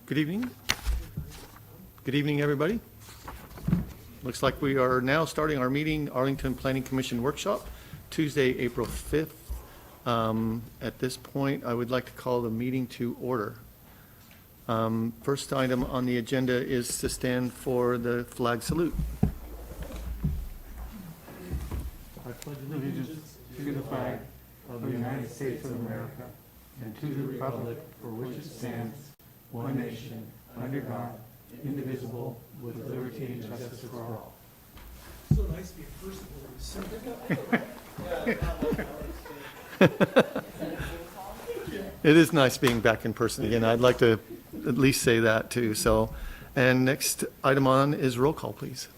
Good evening. Good evening, everybody. Looks like we are now starting our meeting, Arlington Planning Commission Workshop, Tuesday, April 5th. At this point, I would like to call the meeting to order. First item on the agenda is to stand for the flag salute. I pledge allegiance to the flag of the United States of America and to the republic for which it stands, one nation, under God, indivisible, with liberty and justice for all. So nice being personal. It is nice being back in person again. I'd like to at least say that too. So, and next item on is roll call, please.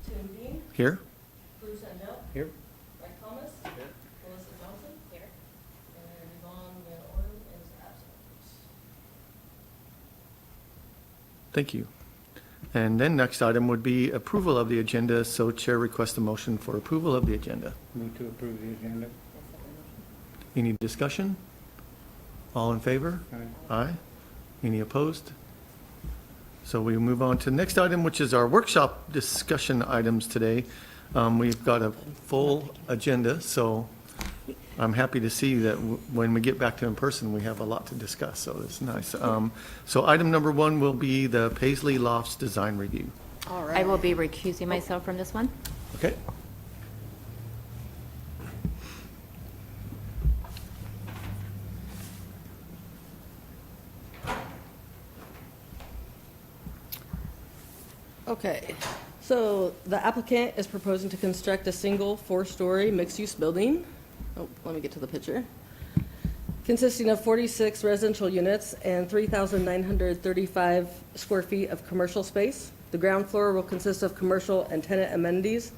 Tim Dean, Here? Bruce Endell, Here. Mike Thomas, Melissa Johnson, here, and Yvonne Van Orden is absent. Thank you. And then next item would be approval of the agenda. So Chair requests a motion for approval of the agenda. Move to approve the agenda. Any discussion? All in favor? Aye. Aye. Any opposed? So we move on to the next item, which is our workshop discussion items today. We've got a full agenda, so I'm happy to see that when we get back to in person, we have a lot to discuss, so it's nice. So item number one will be the Paisley Lofts Design Review. All I will be recusing myself from this one. Okay? Okay, so the applicant is proposing to construct a single four-story mixed-use building. Oh, let me get to the picture. Consisting of 46 residential units and 3,935 square feet of commercial space. The ground floor will consist of commercial and tenant amenities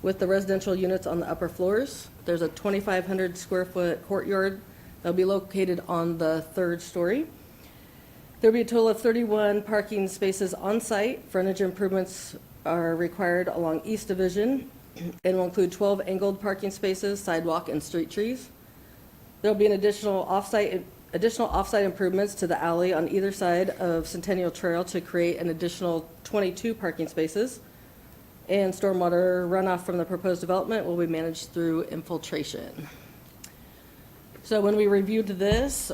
with the residential units on the upper floors. There's a 2,500 square foot courtyard that'll be located on the third story. There'll be a total of 31 parking spaces on site. Frontage improvements are required along East Division and will include 12 angled parking spaces, sidewalk, and street trees. There'll be an additional off-site improvements to the alley on either side of Centennial Trail to create an additional 22 parking spaces. And stormwater runoff from the proposed development will be managed through infiltration. So when I reviewed this,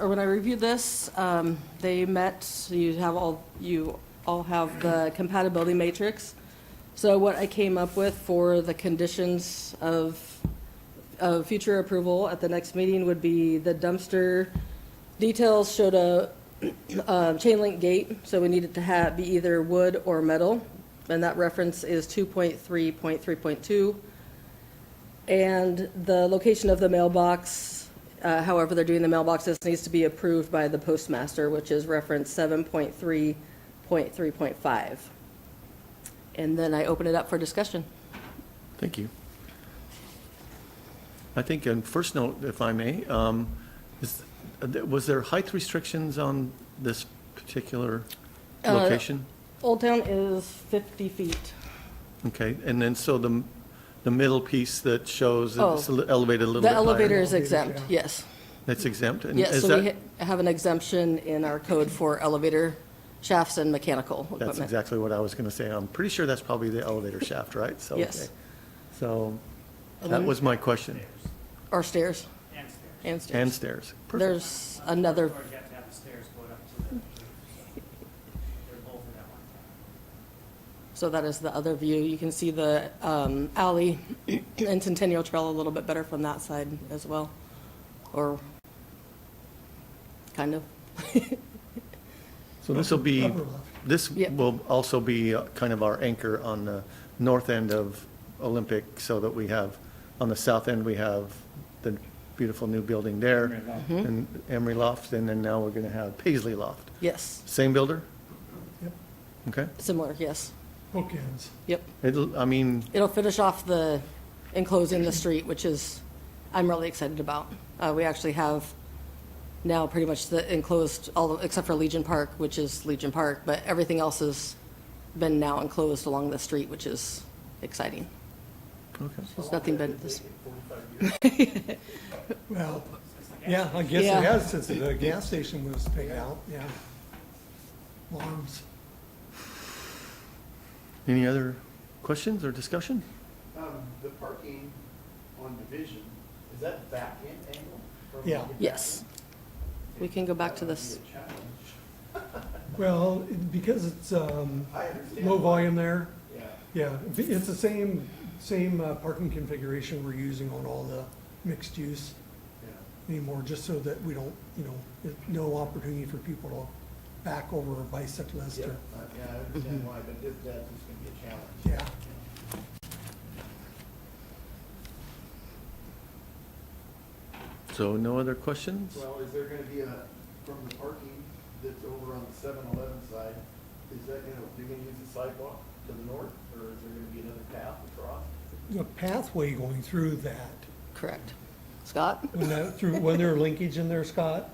they met, you all have the compatibility matrix. So what I came up with for the conditions of future approval at the next meeting would be the dumpster details showed a chain link gate, so we need it to be either wood or metal, and that reference is 2.3.3.2. And the location of the mailbox, however they're doing the mailboxes, needs to be approved by the postmaster, which is reference 7.3.3.5. And then I open it up for discussion. Thank you. I think, and first note, if I may, was there height restrictions on this particular location? Old Town is 50 feet. Okay, and then so the middle piece that shows it's elevated a little The bit higher? elevator is exempt, yes. That's exempt? And Yes, is so that- we have an exemption in our code for elevator shafts and mechanical equipment. That's exactly what I was going to say. I'm pretty sure that's probably the elevator shaft, right? So, Yes. okay. So that was my question. Or stairs. And stairs. And stairs. Perfect. There's another, Or you have to have the stairs go up to the, they're both in that one. so that is the other view. You can see the alley and Centennial Trail a little bit better from that side as well. Or kind of. So this will be, this Yep. will also be kind of our anchor on the north end of Olympic, so that we have, on the south end, we have the beautiful new building there, Mm-hmm. and Emery Loft, and then now we're going to have Paisley Loft. Yes, Same builder? Yep. Okay. similar, yes. Bookends. Yep. It'll finish off the enclosing the street, which is, I'm really excited about. We actually have now pretty much the enclosed, except for Legion Park, which is Legion Park, but everything else has been now enclosed along the street, which is exciting. Okay. There's nothing but this. Well, yeah, I guess Yeah. it has since the gas station was taken out, yeah. alarms. Any other questions or discussion? The parking on Division, is that back end angle? from Yeah. the back Yes. end? We can go back to That this. might be a challenge. Well, because it's I understand. low volume there, Yeah. yeah, it's the same parking configuration we're using on all the mixed use Yeah. anymore, just so that we don't, no opportunity for people to back over a bicyclist Yeah, or, I understand why, but that's just gonna be a challenge. yeah. So no other questions? Well, is there gonna be from the parking that's over on the 7-Eleven side, you're gonna use the sidewalk to the north, or is there gonna be another path across? The pathway going through that, Correct. Scott? when there are linkage in there, Scott?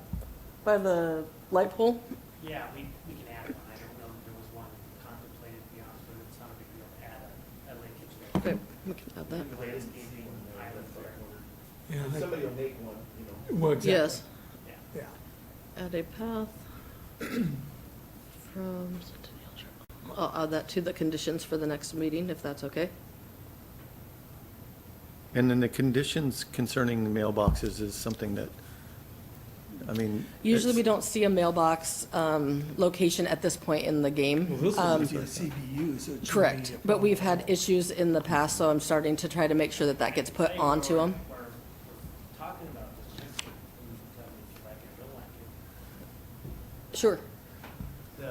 By the light pole? Yeah, we can add one. I don't know if there was one contemplated, to be honest, but it's not a big deal to add a linkage there. Okay, we can add that. The latest gaming island there. Yeah, I think- Somebody will make one, Well, exactly. Yes. Yeah. Yeah. Add a path from Centennial Trail. I'll add that to the conditions for the next meeting, if that's okay. And then the conditions concerning the mailboxes is something that, Usually we it's- don't see a mailbox location at this point in the game. Well, this is a CBU, so it shouldn't be Correct, a but we've problem. had issues in the past, so I'm starting to try to make sure that that gets put onto them. We're talking about this, just you tell me if you like it or don't like Sure, it.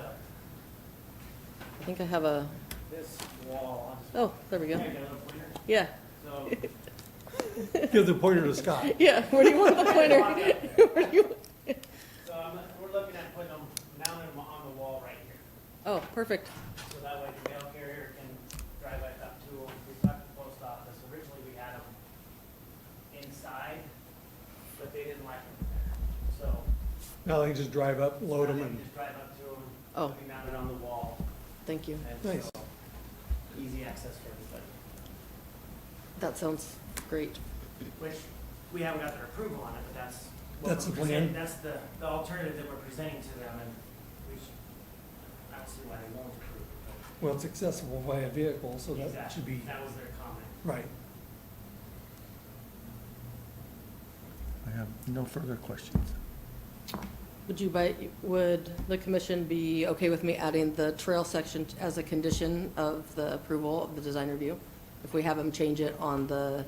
I think I have a, This wall, I'll just. oh, there we Can go. I get a little pointer? Yeah, So. Give the pointer to Scott. yeah, where do you want the pointer? Where do you- So we're looking at putting them, mounting them on the wall right here. Oh, perfect. So that way the mail carrier can drive right up to them. We talked to the post office. Originally, we had them inside, but they didn't like them there. So. Now they can just drive up, load them, now they and, can just drive up to them. Oh. Be mounted on the wall. Thank you. And Nice. so, easy access for everybody. That sounds great. Which, we haven't got their approval on it, but that's. what That's we're the plan. presenting- That's the alternative that we're presenting to them, and we should, I don't see why they won't approve it. well, it's accessible via vehicle, so but that exactly, should be, that was their comment. right. I have no further questions. Would the commission be okay with me adding the trail section as a condition of the approval of the design review? If we have them change it on the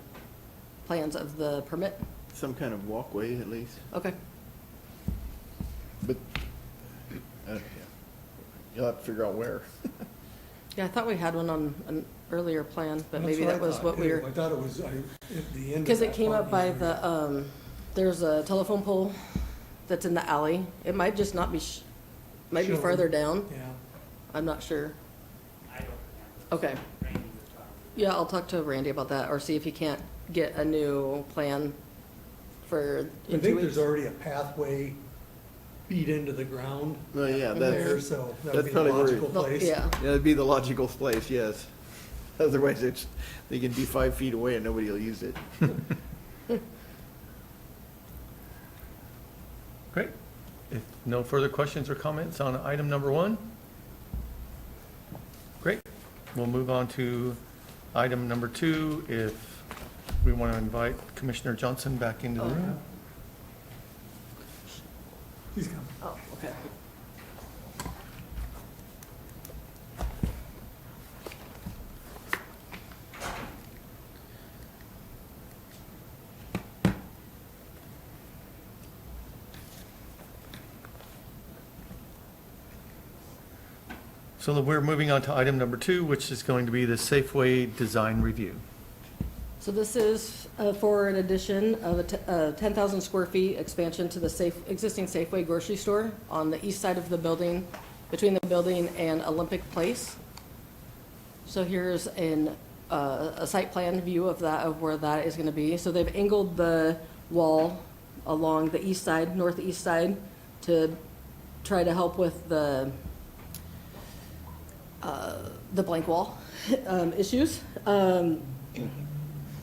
plans of the permit? Some kind of walkway at least, Okay, but, you'll have to figure out where. yeah, I thought we had one on an earlier plan, but That's maybe I that was thought, what we too. were, I thought it was at the end of because it that came up by parking area. the, there's a telephone pole that's in the alley. It might just not be, might be Shown. further down. Yeah, I'm not sure. I don't have. Okay. Randy was talking. Yeah, I'll talk to Randy about that, or see if he can't get a new plan for I in 2 think weeks. there's already a pathway beat into the ground Well, yeah, there, that's, so that would that's be the probably where- logical No, place. Yeah, that'd be the logical place, yes. Otherwise, they can be 5 feet away and nobody will use it. Great. If no further questions or comments on item number 1? Great. We'll move on to item number 2, if we want to invite Commissioner Johnson back into the room. He's coming. oh, okay. So we're moving on to item number 2, which is going to be the Safeway Design Review. So this is for an addition of a 10,000 square feet expansion to the existing Safeway grocery store on the east side of the building, between the building and Olympic Place. So here's a site plan view of that, of where that is gonna be. So they've angled the wall along the east side, northeast side, to try to help with the blank wall issues.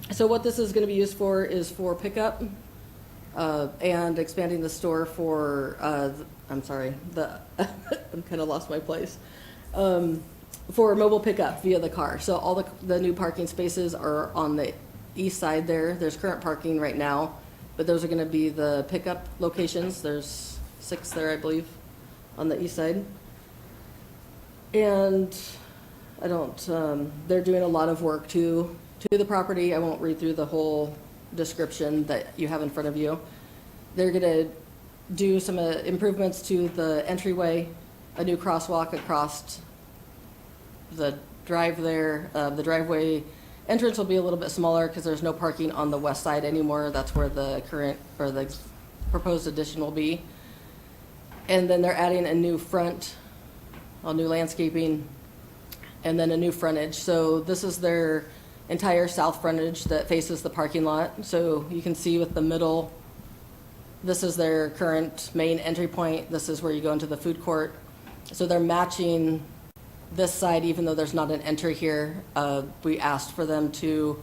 So what this is gonna be used for is for pickup and expanding the store for, I'm sorry, I'm kind of lost my place. For mobile pickup via the car. So all the new parking spaces are on the east side there. There's current parking right now, but those are gonna be the pickup locations. There's 6 there, I believe, on the east side. And I don't, they're doing a lot of work to the property. I won't read through the whole description that you have in front of you. They're gonna do some improvements to the entryway, a new crosswalk across the drive there. The driveway entrance will be a little bit smaller because there's no parking on the west side anymore. That's where the current, or the proposed addition will be. And then they're adding a new front, all new landscaping, and then a new frontage. So this is their entire south frontage that faces the parking lot. So you can see with the middle, this is their current main entry point. This is where you go into the food court. So they're matching this side, even though there's not an entry here. We asked for them to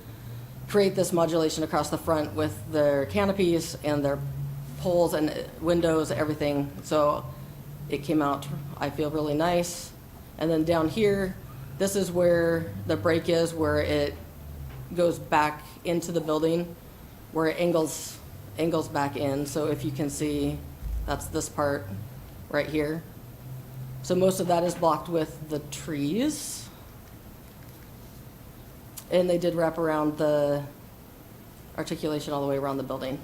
create this modulation across the front with their canopies and their poles and windows, everything. So it came out, I feel, really nice. And then down here, this is where the break is, where it goes back into the building, where it angles back in. So if you can see, that's this part right here. So most of that is blocked with the trees. And they did wrap around the articulation all the way around the building.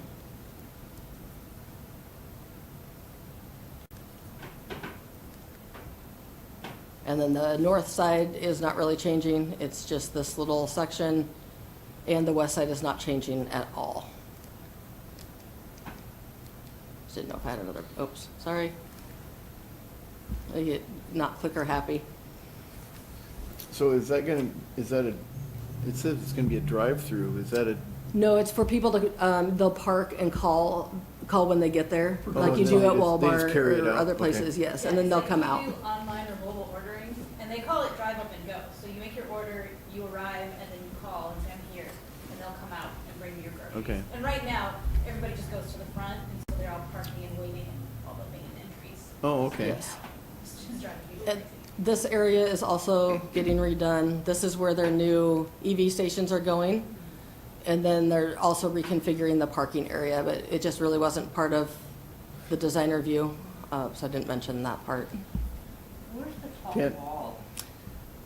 And then the north side is not really changing. It's just this little section. And the west side is not changing at all. Just didn't know if I had another, oops, sorry. I get not clicker happy. So is that it says it's gonna be a drive-through, is that a, No, it's for people to, they'll park and call when they get there, like you no, do at they just Walmart carry it or out, other okay. places, yes, and then they'll come out. You do online or mobile ordering, and they call it drive up and go. So you make your order, you arrive, and then you call and say, I'm here, and they'll come out and bring you your groceries. Okay. And right now, everybody just goes to the front, and so they're all parking and waiting in all the main entries. oh, okay. Yes. It's just driving people And crazy. this area is also getting redone. This is where their new EV stations are going. And then they're also reconfiguring the parking area, but it just really wasn't part of the design review, so I didn't mention that part. Where's the tall Can't- wall?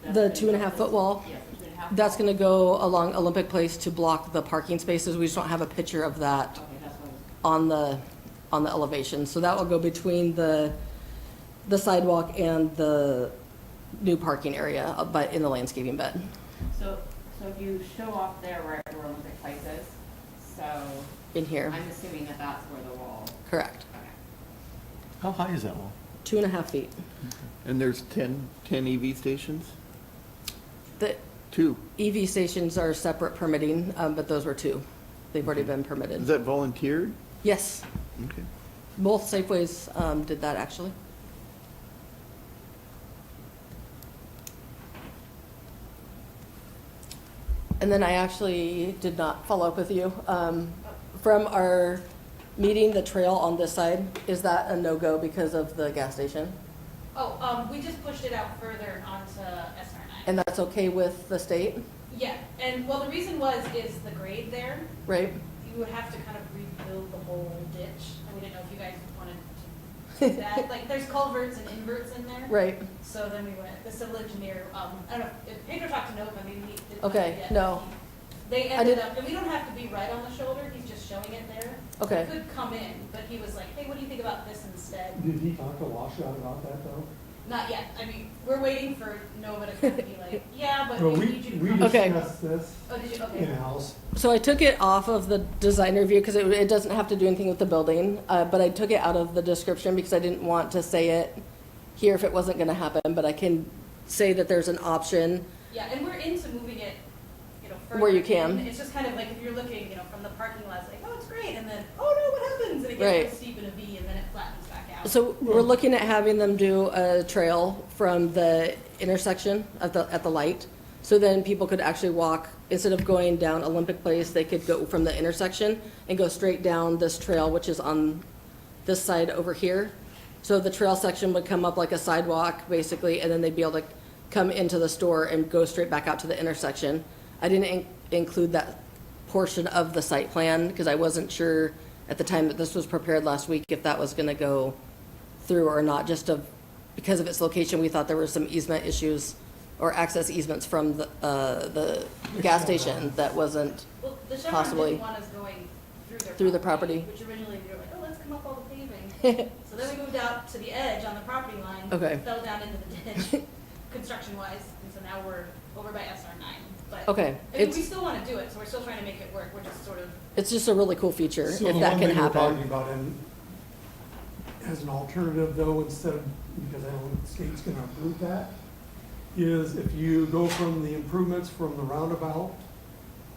The 2.5-foot wall, Yes, the 2.5. that's gonna go along Olympic Place to block the parking spaces. We just don't have a picture of that Okay, that's what I was. on the elevation. So that will go between the sidewalk and the new parking area, but in the landscaping bed. So if you show off there where Olympic Place is, so In here, I'm assuming that that's where the wall, correct. okay. How high is that wall? 2.5 feet. And there's 10 EV stations? The 2. EV stations are separate permitting, but those were 2. They've already been Is permitted. that volunteered? Yes, Okay. both Safeways did that, actually. And then I actually did not follow up with you. From our meeting, the trail on this side, is that a no-go because of the gas station? Oh, we just pushed it out further onto SR9. And that's okay with the state, Yeah, and well, the reason is the grade there. right? You would have to kind of rebuild the whole ditch, and we didn't know if you guys wanted to do that. Like, there's culverts and inverts in there. Right, So then we went, the civil engineer, I don't know, if Pedro talked to Nova, maybe he did. Okay, yet, no. They I ended did- up, and we don't have to be right on the shoulder, he's just showing it there. okay. He could come in, but he was like, hey, what do you think about this instead? Did he talk to Washout about that though? Not yet, I mean, we're waiting for Nova to kind of be like, yeah, but Well, we we need you to we come. Okay. discussed this Oh, did you, okay. in-house. So I took it off of the design review because it doesn't have to do anything with the building, but I took it out of the description because I didn't want to say it here if it wasn't going to happen, but I can say that there's an option. Yeah, and we're into moving it, further. Where you can. in. It's just kind of like if you're looking, from the parking lot, it's like, oh, it's great, and then, oh no, what happens? And it Right. gets real steep in a V, and then it flattens back out. So we're looking at having them do a trail from the intersection at the light, so then people could actually walk instead of going down Olympic Place, they could go from the intersection and go straight down this trail, which is on this side over here. So the trail section would come up like a sidewalk, basically, and then they'd be able to come into the store and go straight back out to the intersection. I didn't include that portion of the site plan because I wasn't sure at the time that this was prepared last week if that was going to go through or not, because of its location. We thought there were some easement issues or access easements from the gas station that wasn't Well, the Chevron possibly didn't want us going through their through the property. Which originally we were like, oh, let's come up all the paving. So then we moved out to the edge on the property line. Okay. Fell down into the ditch, construction-wise, and so now we're over by SR9. But Okay, I mean, we it's, still want to do it, so we're still trying to make it work. We're just sort of, it's just a really cool feature So if the that one can thing we're talking happen. about, and as an alternative though, instead of, because I don't think the state's gonna approve that, is if you go from the improvements from the roundabout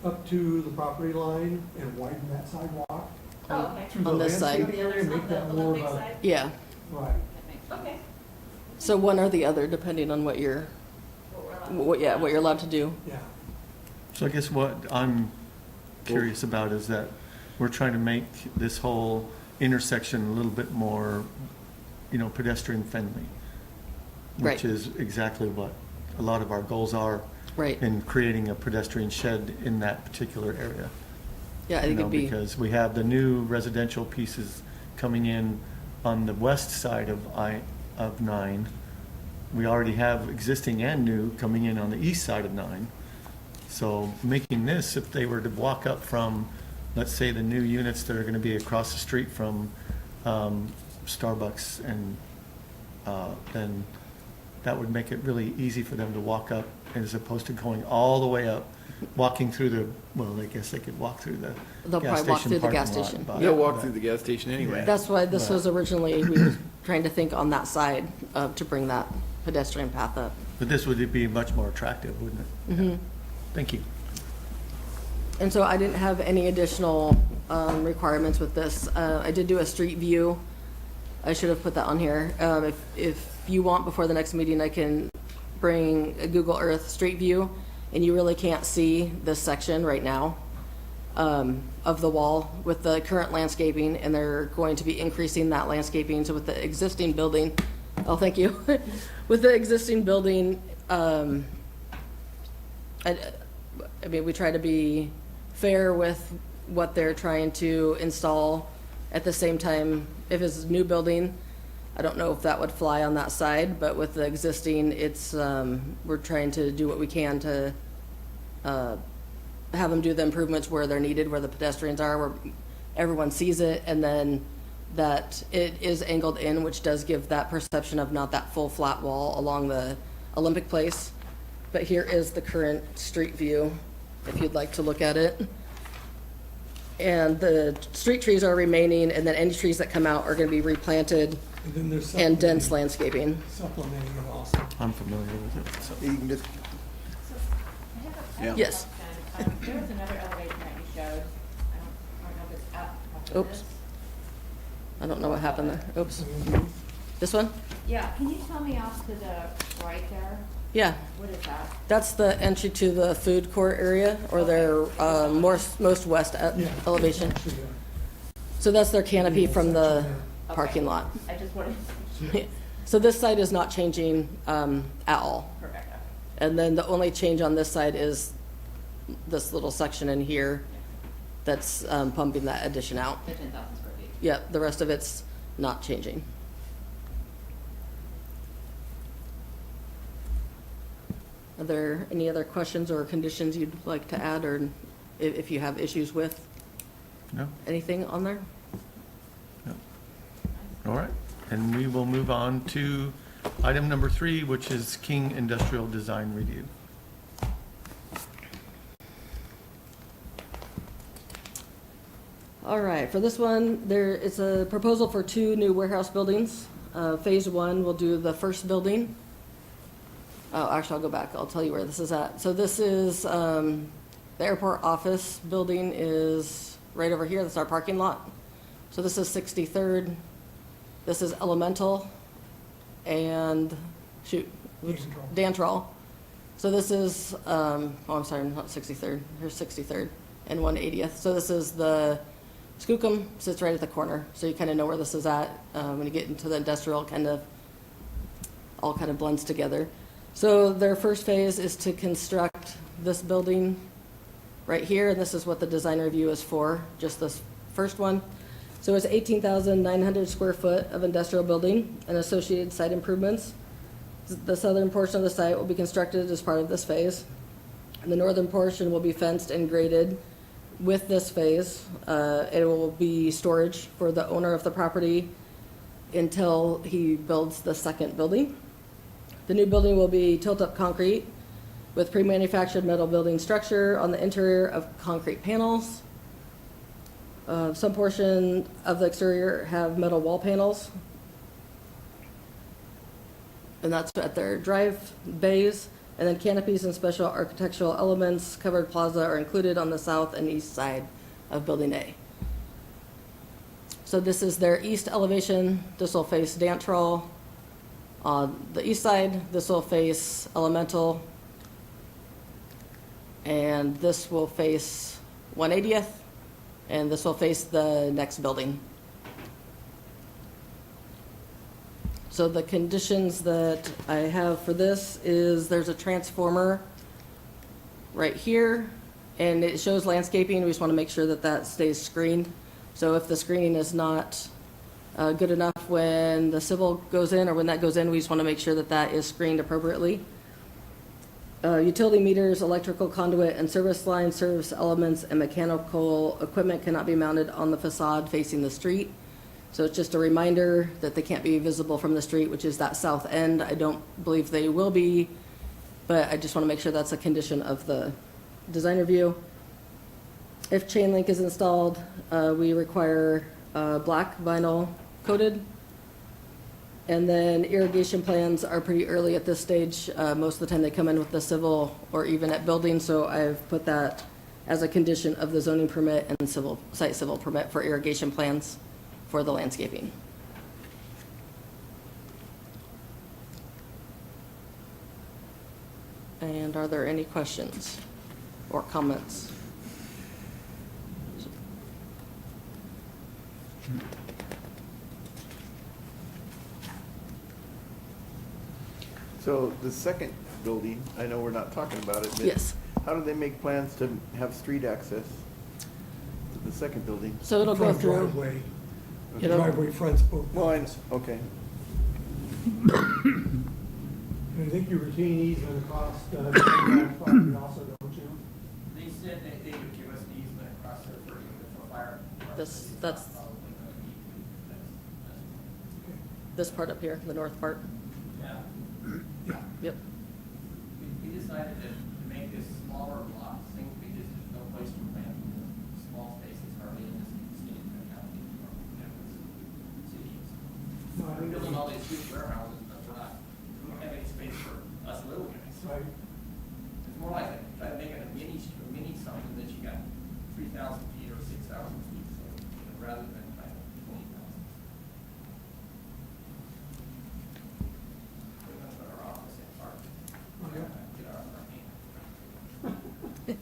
up to the property line and widen that sidewalk oh, okay. through the On this side. landscape area, On make the that more of Olympic a, side? Yeah, right. Okay. so one or the other, depending on what you're, What we're allowed. what you're allowed to do. Yeah. So I guess what I'm curious about is that we're trying to make this whole intersection a little bit more, pedestrian friendly. Right. Which is exactly what a lot of our goals are Right, in creating a pedestrian shed in that particular area. yeah, I think it'd be, Because we have the new residential pieces coming in on the west side of 9. We already have existing and new coming in on the east side of 9. So making this, if they were to walk up from, let's say, the new units that are going to be across the street from Starbucks, and then that would make it really easy for them to walk up as opposed to going all the way up, walking through I guess they could walk through the They'll gas probably walk station through the parking gas lot, station. but- They'll walk through the gas station anyway. that's why this Right. was originally, we were trying to think on that side to bring that pedestrian path up. But this would be much more attractive, wouldn't it? Mm-hmm. Thank you. And so I didn't have any additional requirements with this. I did do a street view. I should have put that on here. If you want, before the next meeting, I can bring a Google Earth street view, and you really can't see this section right now of the wall with the current landscaping, and they're going to be increasing that landscaping. So with the existing building, oh, thank you. With the existing building, I mean, we try to be fair with what they're trying to install. At the same time, if it's a new building, I don't know if that would fly on that side, but with the existing, it's, we're trying to do what we can to have them do the improvements where they're needed, where the pedestrians are, where everyone sees it, and then that it is angled in, which does give that perception of not that full flat wall along the Olympic Place. But here is the current street view, if you'd like to look at it. And the street trees are remaining, and then any trees that come out are gonna be replanted And then there's and dense supplementing landscaping. it also. I'm familiar with it, so. You can just, Yeah. Yes. There was another elevation that you showed. I don't know if it's up after Oops. this. I don't know what happened there. Oops. This one? Yeah, can you tell me off to the right there? Yeah, What is that? that's the entry to the food court area, or their most west Yeah. elevation. Actually, So that's their canopy from the section parking lot. I just wanted, So this side is not changing at all. perfect, okay. And then the only change on this side is this little section in here that's pumping that addition out. The 10,000 square feet. Yep, the rest of it's not changing. Are there any other questions or conditions you'd like to add, or if you have issues with No? anything on there? No. All right, and we will move on to item number 3, which is King Industrial Design Review. All right, for this one, it's a proposal for 2 new warehouse buildings. Phase 1 will do the first building. Oh, actually, I'll go back. I'll tell you where this is at. So this is, the airport office building is right over here. That's our parking lot. So this is 63rd. This is Elemental and, shoot, oops, Dantrol. Dantrol. So this is, oh, I'm sorry, not 63rd, here's 63rd and 180th. So this is the, Skookum sits right at the corner, so you kind of know where this is at. When you get into the industrial, all kind of blends together. So their first phase is to construct this building right here, and this is what the design review is for, just this first one. So it's 18,900 square foot of industrial building and associated site improvements. The southern portion of the site will be constructed as part of this phase. And the northern portion will be fenced and graded with this phase. It will be storage for the owner of the property until he builds the second building. The new building will be tilt-up concrete with pre-manufactured metal building structure on the interior of concrete panels. Some portion of the exterior have metal wall panels. And that's at their drive bays. And then canopies and special architectural elements, covered plaza are included on the south and east side of Building A. So this is their east elevation. This will face Dantrol. On the east side, this will face Elemental. And this will face 180th. And this will face the next building. So the conditions that I have for this is there's a transformer right here, and it shows landscaping. We just want to make sure that that stays screened. So if the screening is not good enough when the civil goes in or when that goes in, we just want to make sure that that is screened appropriately. Utility meters, electrical conduit, and service lines, service elements, and mechanical equipment cannot be mounted on the facade facing the street. So it's just a reminder that they can't be visible from the street, which is that south end. I don't believe they will be, but I just want to make sure that's a condition of the design review. If chain link is installed, we require black vinyl coated. And then irrigation plans are pretty early at this stage. Most of the time they come in with the civil or even at building, so I've put that as a condition of the zoning permit and site civil permit for irrigation plans for the landscaping. And are there any questions or comments? So the second building, I know we're not talking about it, but Yes. how do they make plans to have street access to the second building? So it'll go Front through, driveway, the It'll- driveway fronts both. Well, ways. okay. And I think you retain easement across the property also, don't you? They said that they would give us an easement across there for fire. That's this part up here, the north part. Yeah. Yeah. Yep. We decided to make this smaller block, things because there's no place to plant small spaces hardly in this city, cities. No, I We're think building all these huge warehouses, but we don't have any space for us little guys. Right. It's more like try to make it a mini something that you got 3,000 feet or 6,000 feet, so rather than like 20,000. We're gonna put our office in park. Okay. Get our hand.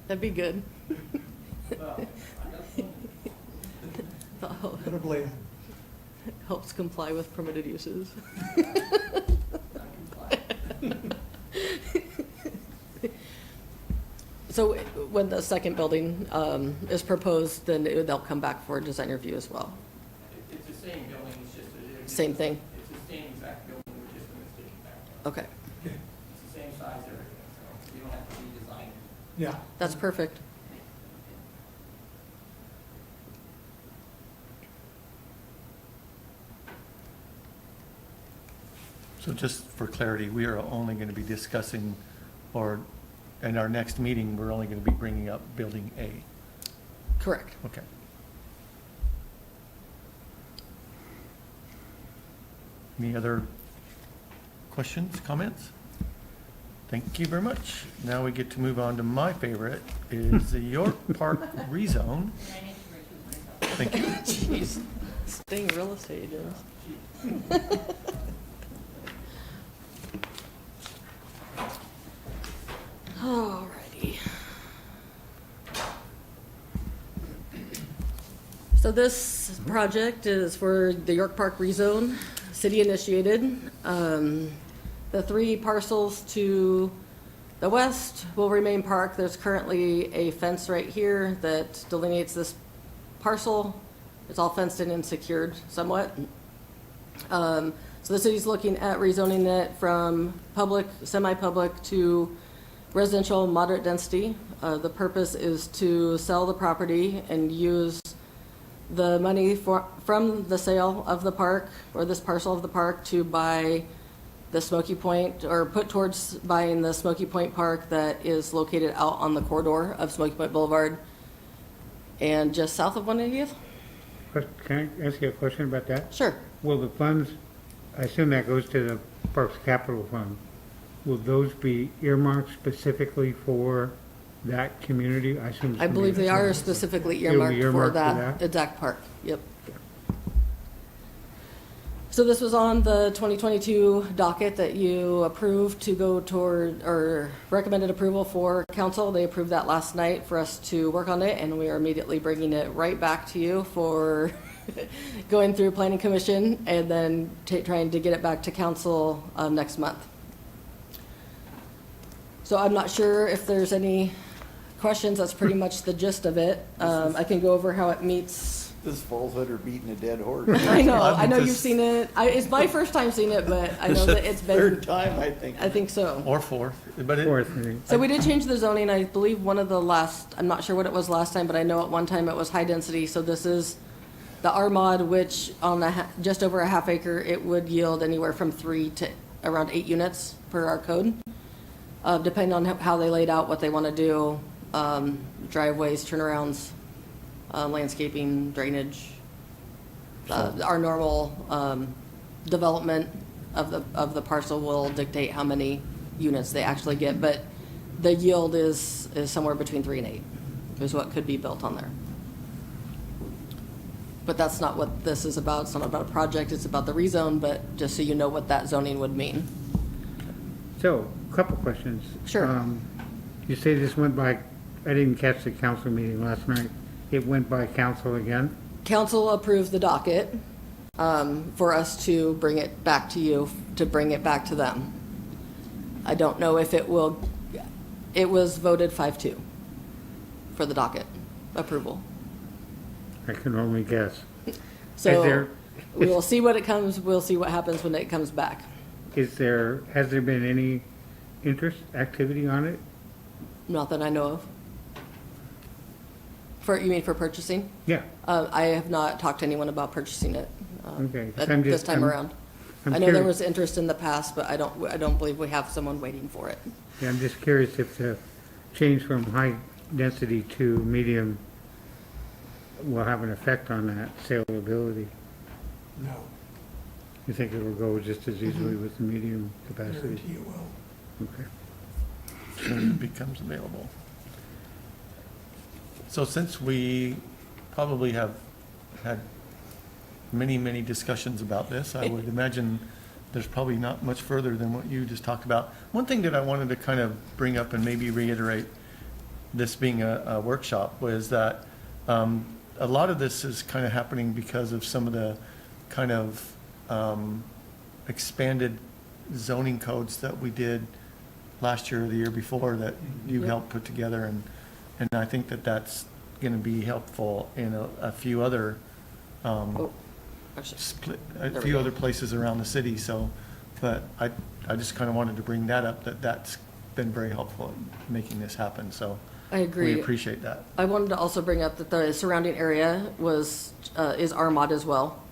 That'd be good. Well, I got some. Better blade. Helps comply with permitted uses. So when the second building is proposed, then they'll come back for a design review as well. It's the same building, it's just. Same thing? It's the same exact building, we're just gonna stick it back. Okay, Okay. It's the same size, everything, so you don't have to redesign it. Yeah. that's perfect. So just for clarity, we are only going to be discussing, or in our next meeting, we're only going to be bringing up Building A. Correct. Okay. Any other questions, comments? Thank you very much. Now we get to move on to my favorite, is the York Park rezone. And I need to recuse myself. Thank you. Jeez, staying real estate agents. this project is for the York Park rezone, city initiated. The 3 parcels to the west will remain park. There's currently a fence right here that delineates this parcel. It's all fenced in and secured somewhat. So the city's looking at rezoning it from public, semi-public to residential moderate density. The purpose is to sell the property and use the money from the sale of the park, or this parcel of the park, to buy the Smoky Point, or put towards buying the Smoky Point Park that is located out on the corridor of Smoky Point Boulevard and just south of 180th. Can I ask you a question about that? Sure. Will the funds, I assume that goes to the Parks Capital Fund, will those be earmarked specifically for that community? I assume. I believe they are specifically It'll be earmarked for earmarked for that that? exact park. Yep. So this was on the 2022 docket that you approved to go toward, or recommended approval for council. They approved that last night for us to work on it, and we are immediately bringing it right back to you for going through planning commission and then trying to get it back to council next month. So I'm not sure if there's any questions. That's pretty much the gist of it. I can go over how it meets. This falls under beating a dead horse. I know just- you've seen it. It's my first time seeing it, but I know that it's been, Third time, I think. I think so. Or 4th, but it, Fourth, I think. So we did change the zoning. I believe one of the last, I'm not sure what it was last time, but I know at one time it was high density. So this is the RMOD, which on just over a half acre, it would yield anywhere from 3 to around 8 units per our code, depending on how they laid out what they want to do, driveways, turnarounds, landscaping, drainage, our normal development of the parcel will dictate how many units they actually get, but the yield is somewhere between 3 and 8 is what could be built on there. But that's not what this is about. It's not about a project, it's about the rezone, but just so you know what that zoning would mean. So, a couple questions. Sure. You say this went by, I didn't catch the council meeting last night. It went by council again? Council approved the docket for us to bring it back to you, to bring it back to them. I don't know if it will, it was voted 5-2 for the docket approval. I can only guess. So there- we will see what it comes, we'll see what happens when it comes back. Has there been any interest, activity on it? Not that I know of. You mean for purchasing? Yeah. I have not talked to anyone about purchasing it Okay, 'cause this time around. I'm I know there curious- was interest in the past, but I don't believe we have someone waiting for it. Yeah, I'm just curious if the change from high density to medium will have an effect on that saleability. No, You think it will go just as easily with the medium capacity? guarantee it will. Okay. soon it becomes available. So since we probably have had many, many discussions about this, I would imagine there's probably not much further than what you just talked about. One thing that I wanted to kind of bring up and maybe reiterate, this being a workshop, was that a lot of this is kind of happening because of some of the kind of expanded zoning codes that we did last year or the year before that you Yep. helped put together, and I think that that's going to be helpful in a few other Oh, actually, split, There a we few go. other places around the city, so, but I just kind of wanted to bring that up, that's been very helpful in making this happen, so I agree. we appreciate that. I wanted to also bring up that the surrounding area is RMOD as well.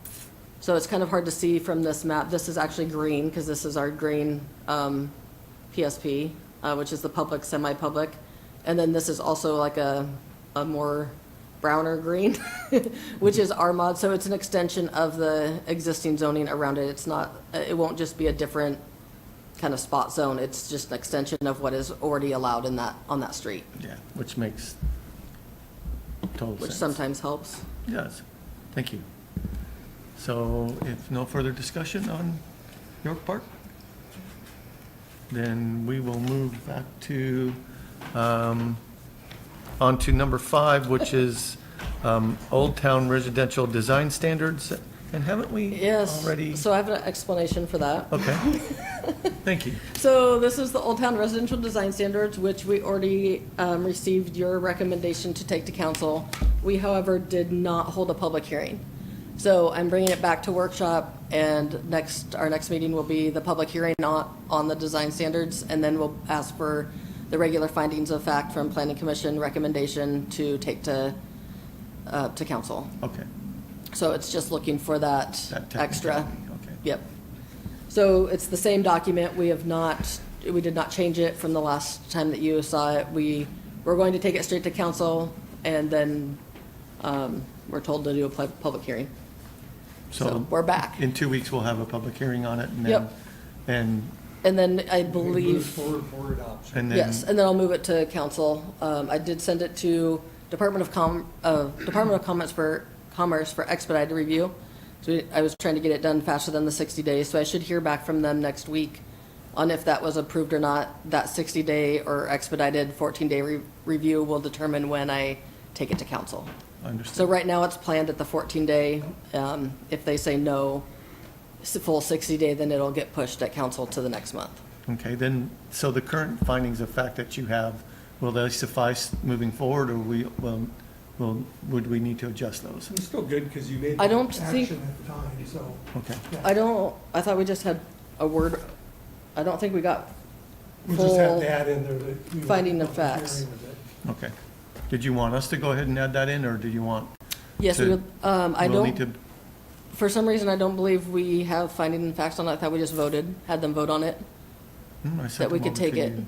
So it's kind of hard to see from this map. This is actually green, because this is our green PSP, which is the public, semi-public. And then this is also like a more browner green, which is RMOD. So it's an extension of the existing zoning around it. It's not, it won't just be a different kind of spot zone. It's just an extension of what is already allowed in that, on that street, Yeah, which makes total sense. which sometimes helps. It does. Thank you. So if no further discussion on York Park, then we will move back to, on to number 5, which is Old Town Residential Design Standards, and haven't we Yes. already? So I have an explanation for that. Okay. Thank you. So this is the Old Town Residential Design Standards, which we already received your recommendation to take to council. We, however, did not hold a public hearing. So I'm bringing it back to workshop, and our next meeting will be the public hearing on the design standards, and then we'll ask for the regular findings of fact from Planning Commission recommendation to take to council. Okay. So it's just looking for that That extra. technicality, okay. Yep. So it's the same document. We did not change it from the last time that you saw it. We're going to take it straight to council, and then we're told to do a public hearing. So we're back. In 2 weeks, we'll have a public hearing on it, and then, Yep. and, And then I Move believe, forward for adoption. and yes, then, and then I'll move it to council. I did send it to Department of Commerce for expedited review. So I was trying to get it done faster than the 60 days, so I should hear back from them next week on if that was approved or not. That 60-day or expedited 14-day review will determine when I take it to council. So understood. right now, it's planned at the 14-day. If they say no, full 60-day, then it'll get pushed at council to the next month. Okay, then, so the current findings of fact that you have, will they suffice moving forward, or would we need to adjust those? It's still good because you made I don't action think- at the time, so. Okay, I thought we just had a word, I don't think we got We just have full, to add in there that. we finding want of a public facts. hearing of it. okay. Did you want us to go ahead and add that in, or do you want? yes, we to- would, I we'll need don't, to- for some reason, I don't believe we have finding and facts on it. I thought we just had them vote on it, I sent that we them could over take to it. you.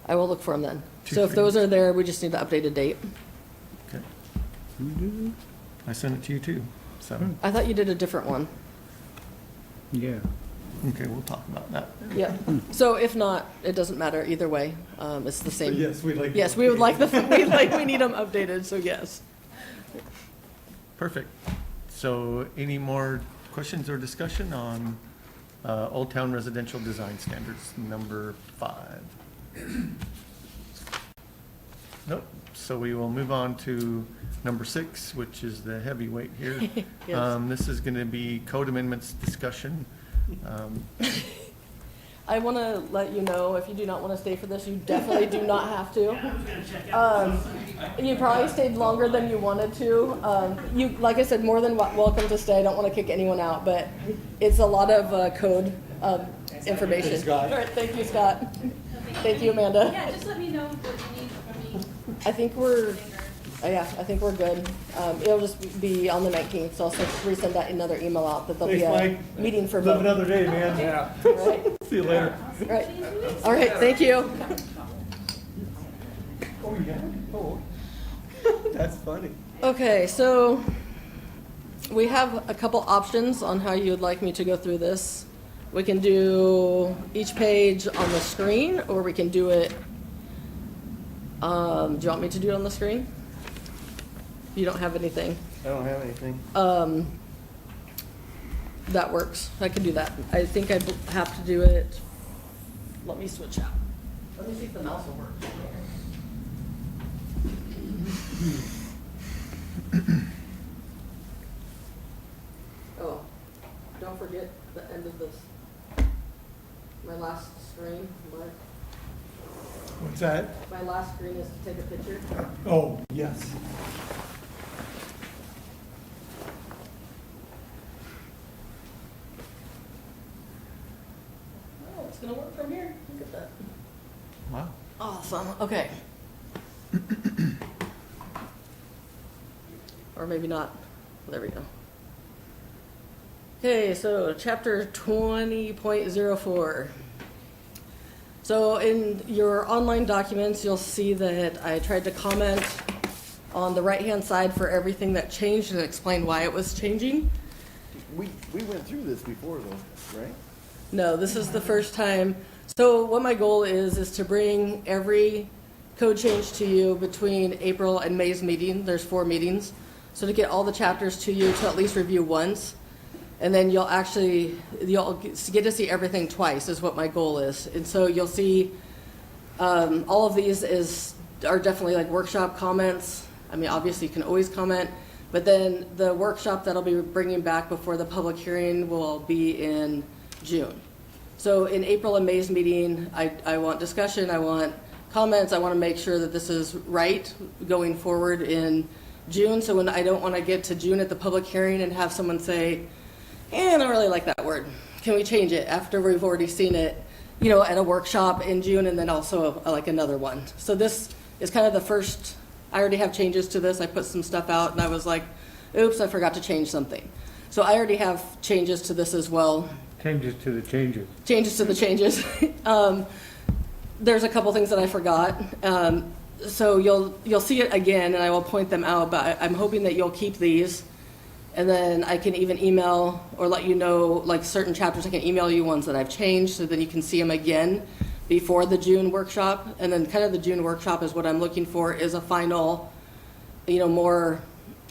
I will look for them then. Two So if those things. are there, we just need the updated date. Okay. I sent it to you too, so, I thought you did a different one. Yeah. okay, we'll talk about that. Yeah. So if not, it doesn't matter either way. It's the But same. yes, we'd like. Yes, we would like we need them updated, so yes. Perfect. So any more questions or discussion on Old Town Residential Design Standards, number 5? Nope. So we will move on to number 6, which is the heavyweight here. Yes. This is going to be code amendments discussion. I want to let you know, if you do not want to stay for this, you definitely do not have to. You probably stayed longer than you wanted to. You, like I said, more than welcome to stay. I don't want to kick anyone out, but it's a lot of code information. Thanks, Scott. All right, thank you, Scott. Thank you, Amanda. Yeah, just let me know what you need from me. I think I think we're good. It'll just be on the 19th, so I'll resend that another email out that there'll be Thanks, a Mike. meeting for Live vote. another day, man. Yeah. All right, See you later. all right. All right, thank you. Oh, yeah. Oh. That's funny. Okay, so we have a couple options on how you would like me to go through this. We can do each page on the screen, or we can do it, do you want me to do it on the screen? You don't have anything. I don't have anything. That works. I can do that. I think I have to do it. Let me switch out. Let me see if the mouse will work. Oh, don't forget the end of this. My last screen, What's that? my last screen is to take a picture. Oh, yes. Oh, it's gonna work from here. Look at that. Wow. Awesome, okay. Or maybe not. There we go. Okay, so chapter 20.04. So in your online documents, you'll see that I tried to comment on the right-hand side for everything that changed and explain why it was changing. We went through this before though, right? No, this is the first time. So what my goal is to bring every code change to you between April and May's meeting. There's 4 meetings. So to get all the chapters to you to at least review once. And then you'll get to see everything twice is what my goal is. And so you'll see all of these are definitely like workshop comments. I mean, obviously, you can always comment, but then the workshop that I'll be bringing back before the public hearing will be in June. So in April and May's meeting, I want discussion, I want comments, I want to make sure that this is right going forward in June. So when I don't want to get to June at the public hearing and have someone say, I don't really like that word. Can we change it after we've already seen it, you know, at a workshop in June and then also like another one. So this is kind of the first, I already have changes to this. I put some stuff out and I was like, oops, I forgot to change something. So I already have changes to this as well. Changes to the changes. Changes to the changes. There's a couple things that I forgot. So you'll see it again and I will point them out, but I'm hoping that you'll keep these. And then I can even email or let you know, like certain chapters, I can email you ones that I've changed so that you can see them again before the June workshop. And then kind of the June workshop is what I'm looking for is a final, you know, more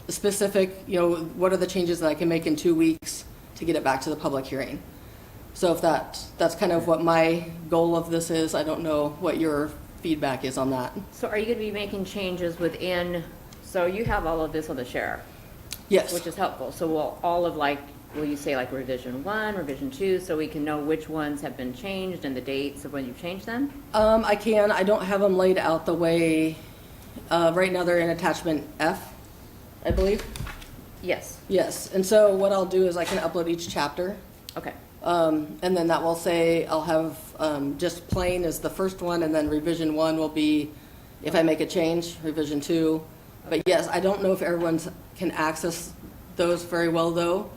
specific, you know, what are the changes that I can make in 2 weeks to get it back to the public hearing. So if that's kind of what my goal of this is. I don't know what your feedback is on that. So are you going to be making changes within, so you have all of this on the share, Yes. which is helpful. So will all of will you say like revision 1, revision 2, so we can know which ones have been changed and the dates of when you've changed them? I can. I don't have them laid out the way, right now they're in attachment F, I believe. Yes. Yes. And so what I'll do is I can upload each chapter. Okay. And then that will say I'll have just plain as the first one, and then revision 1 will be if I make a change, revision 2. But yes, I don't know if everyone can access those very well though.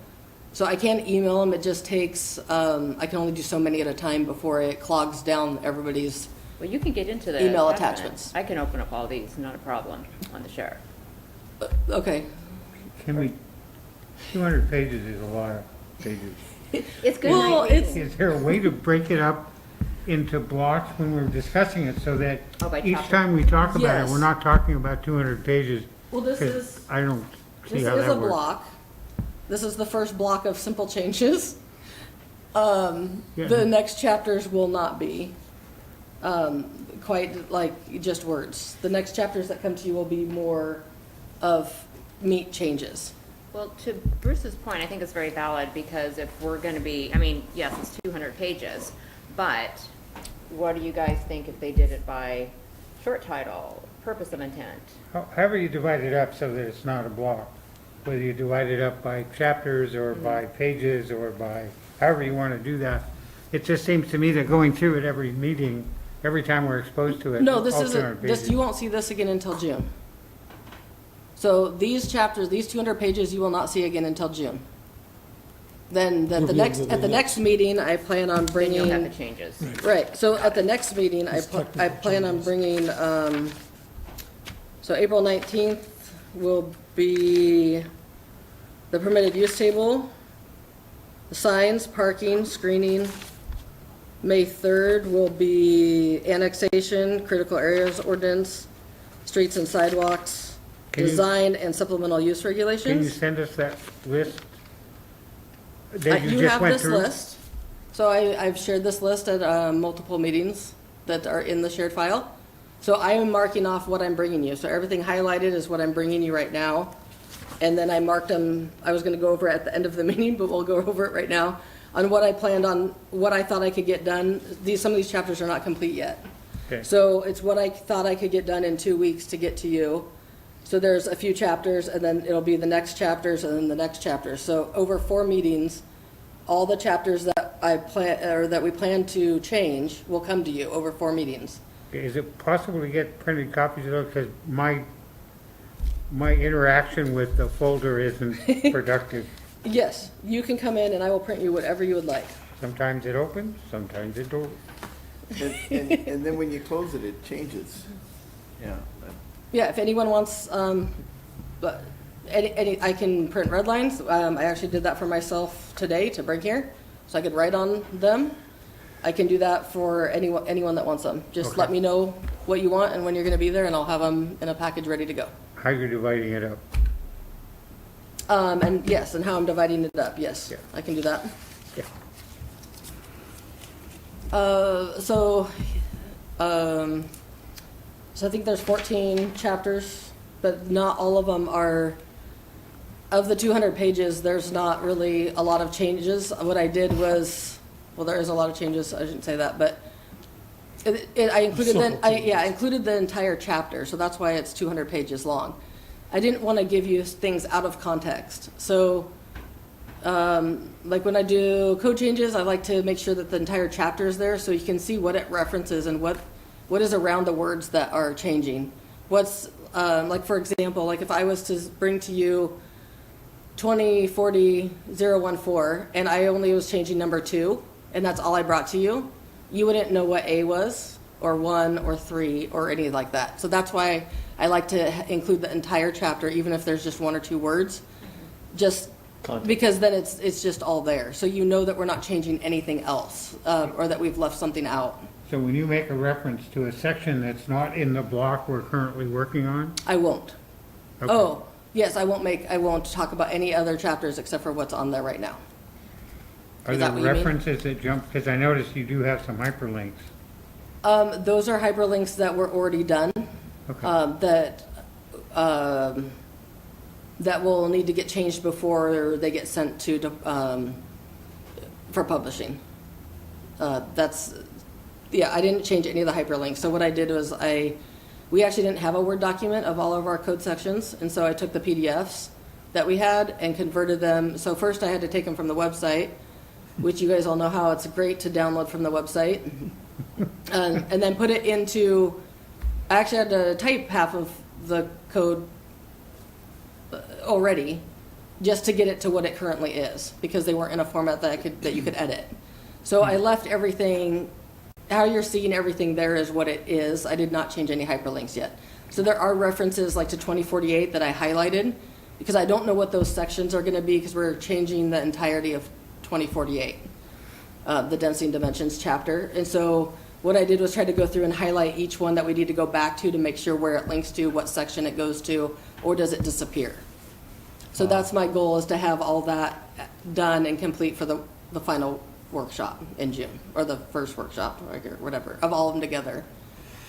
So I can email them. It just takes, I can only do so many at a time before it clogs down everybody's. Well, you can get into the Email attachments. attachments. I can open up all these, not a problem, on the share. Okay. Can we, 200 pages is a lot of pages. It's good Well, night it's- reading. Is there a way to break it up into blocks when we're discussing it so that Oh, by each chapter. time we talk about Yes. it, we're not talking about 200 pages? Well, this 'Cause is, I don't see this how is a that works. block. This is the first block of simple changes. Yeah. The next chapters will not be quite like just words. The next chapters that come to you will be more of meat changes. Well, to Bruce's point, I think it's very valid because if we're going to be, I mean, yes, it's 200 pages, but what do you guys think if they did it by short title, purpose of intent? However you divide it up so that it's not a block, whether you divide it up by chapters or by pages or by, however you want to do that. It just seems to me that going through it every meeting, every time we're exposed to it. No, this all isn't, 200 this, pages. you won't see this again until June. So these chapters, these 200 pages, you will not see again until June. Then at the next meeting, I plan on Then bringing. you'll have the changes. Right, so at the next meeting, I plan on bringing, so April 19th will be the permitted use table, the signs, parking, screening. May 3rd will be annexation, critical areas ordinance, streets and sidewalks, Can you- design and supplemental use Can you regulations. send us that list? That You just have went this through? list. So I've shared this list at multiple meetings that are in the shared file. So I am marking off what I'm bringing you. So everything highlighted is what I'm bringing you right now. And then I marked them, I was gonna go over it at the end of the meeting, but we'll go over it right now, on what I planned on, what I thought I could get done. Some of these chapters are not complete yet. Okay. So it's what I thought I could get done in 2 weeks to get to you. So there's a few chapters, and then it'll be the next chapters, and then the next chapters. So over 4 meetings, all the chapters that I plan, or that we plan to change will come to you over 4 meetings. Is it possible to get printed copies of those? Because my interaction with the folder isn't productive. Yes, you can come in and I will print you whatever you would like. Sometimes it opens, sometimes it don't. And then when you close it, it changes. Yeah. Yeah, if anyone wants, but I can print red lines. I actually did that for myself today to bring here, so I could write on them. I can do that for anyone that wants them. Just Okay. let me know what you want and when you're gonna be there, and I'll have them in a package ready to go. How you're dividing it up? And yes, and how I'm dividing it up, yes, Yeah. I can do that. Yeah. So I think there's 14 chapters but not all of them are, of the 200 pages, there's not really a lot of changes. What I did was, well, there is a lot of changes, I shouldn't say that, but I included I included the entire chapter, so that's why it's 200 pages long. I didn't want to give you things out of context. So, like when I do code changes, I like to make sure that the entire chapter is there so you can see what it references and what is around the words that are changing. What's, like for example, like if I was to bring to you 2040-014 and I only was changing number 2 and that's all I brought to you, you wouldn't know what A was or 1 or 3 or any like that. So that's why I like to include the entire chapter, even if there's just 1 or 2 words, just Context. because then it's just all there. So you know that we're not changing anything else or that we've left something out. So when you make a reference to a section that's not in the block we're currently working on? I won't. Okay. Oh, yes, I won't talk about any other chapters except for what's on there right now. Are Is there that what you mean? references that jump, because I noticed you do have some hyperlinks. Those are hyperlinks that were already done. Okay. That will need to get changed before they get sent to for publishing. I didn't change any of the hyperlinks. So what I did was we actually didn't have a Word document of all of our code sections, and so I took the PDFs that we had and converted them. So first I had to take them from the website, which you guys all know how it's great to download from the website, and then put it into. I actually had to type half of the code already just to get it to what it currently is because they weren't in a format that you could edit. So I left everything, how you're seeing everything there is what it is. I did not change any hyperlinks yet. So there are references like to 2048 that I highlighted because I don't know what those sections are going to be because we're changing the entirety of 2048, the density and dimensions chapter. And so what I did was try to go through and highlight each one that we need to go back to make sure where it links to, what section it goes to, or does it disappear. So that's my goal, is to have all that done and complete for the final workshop in June, or the first workshop, or whatever, of all of them together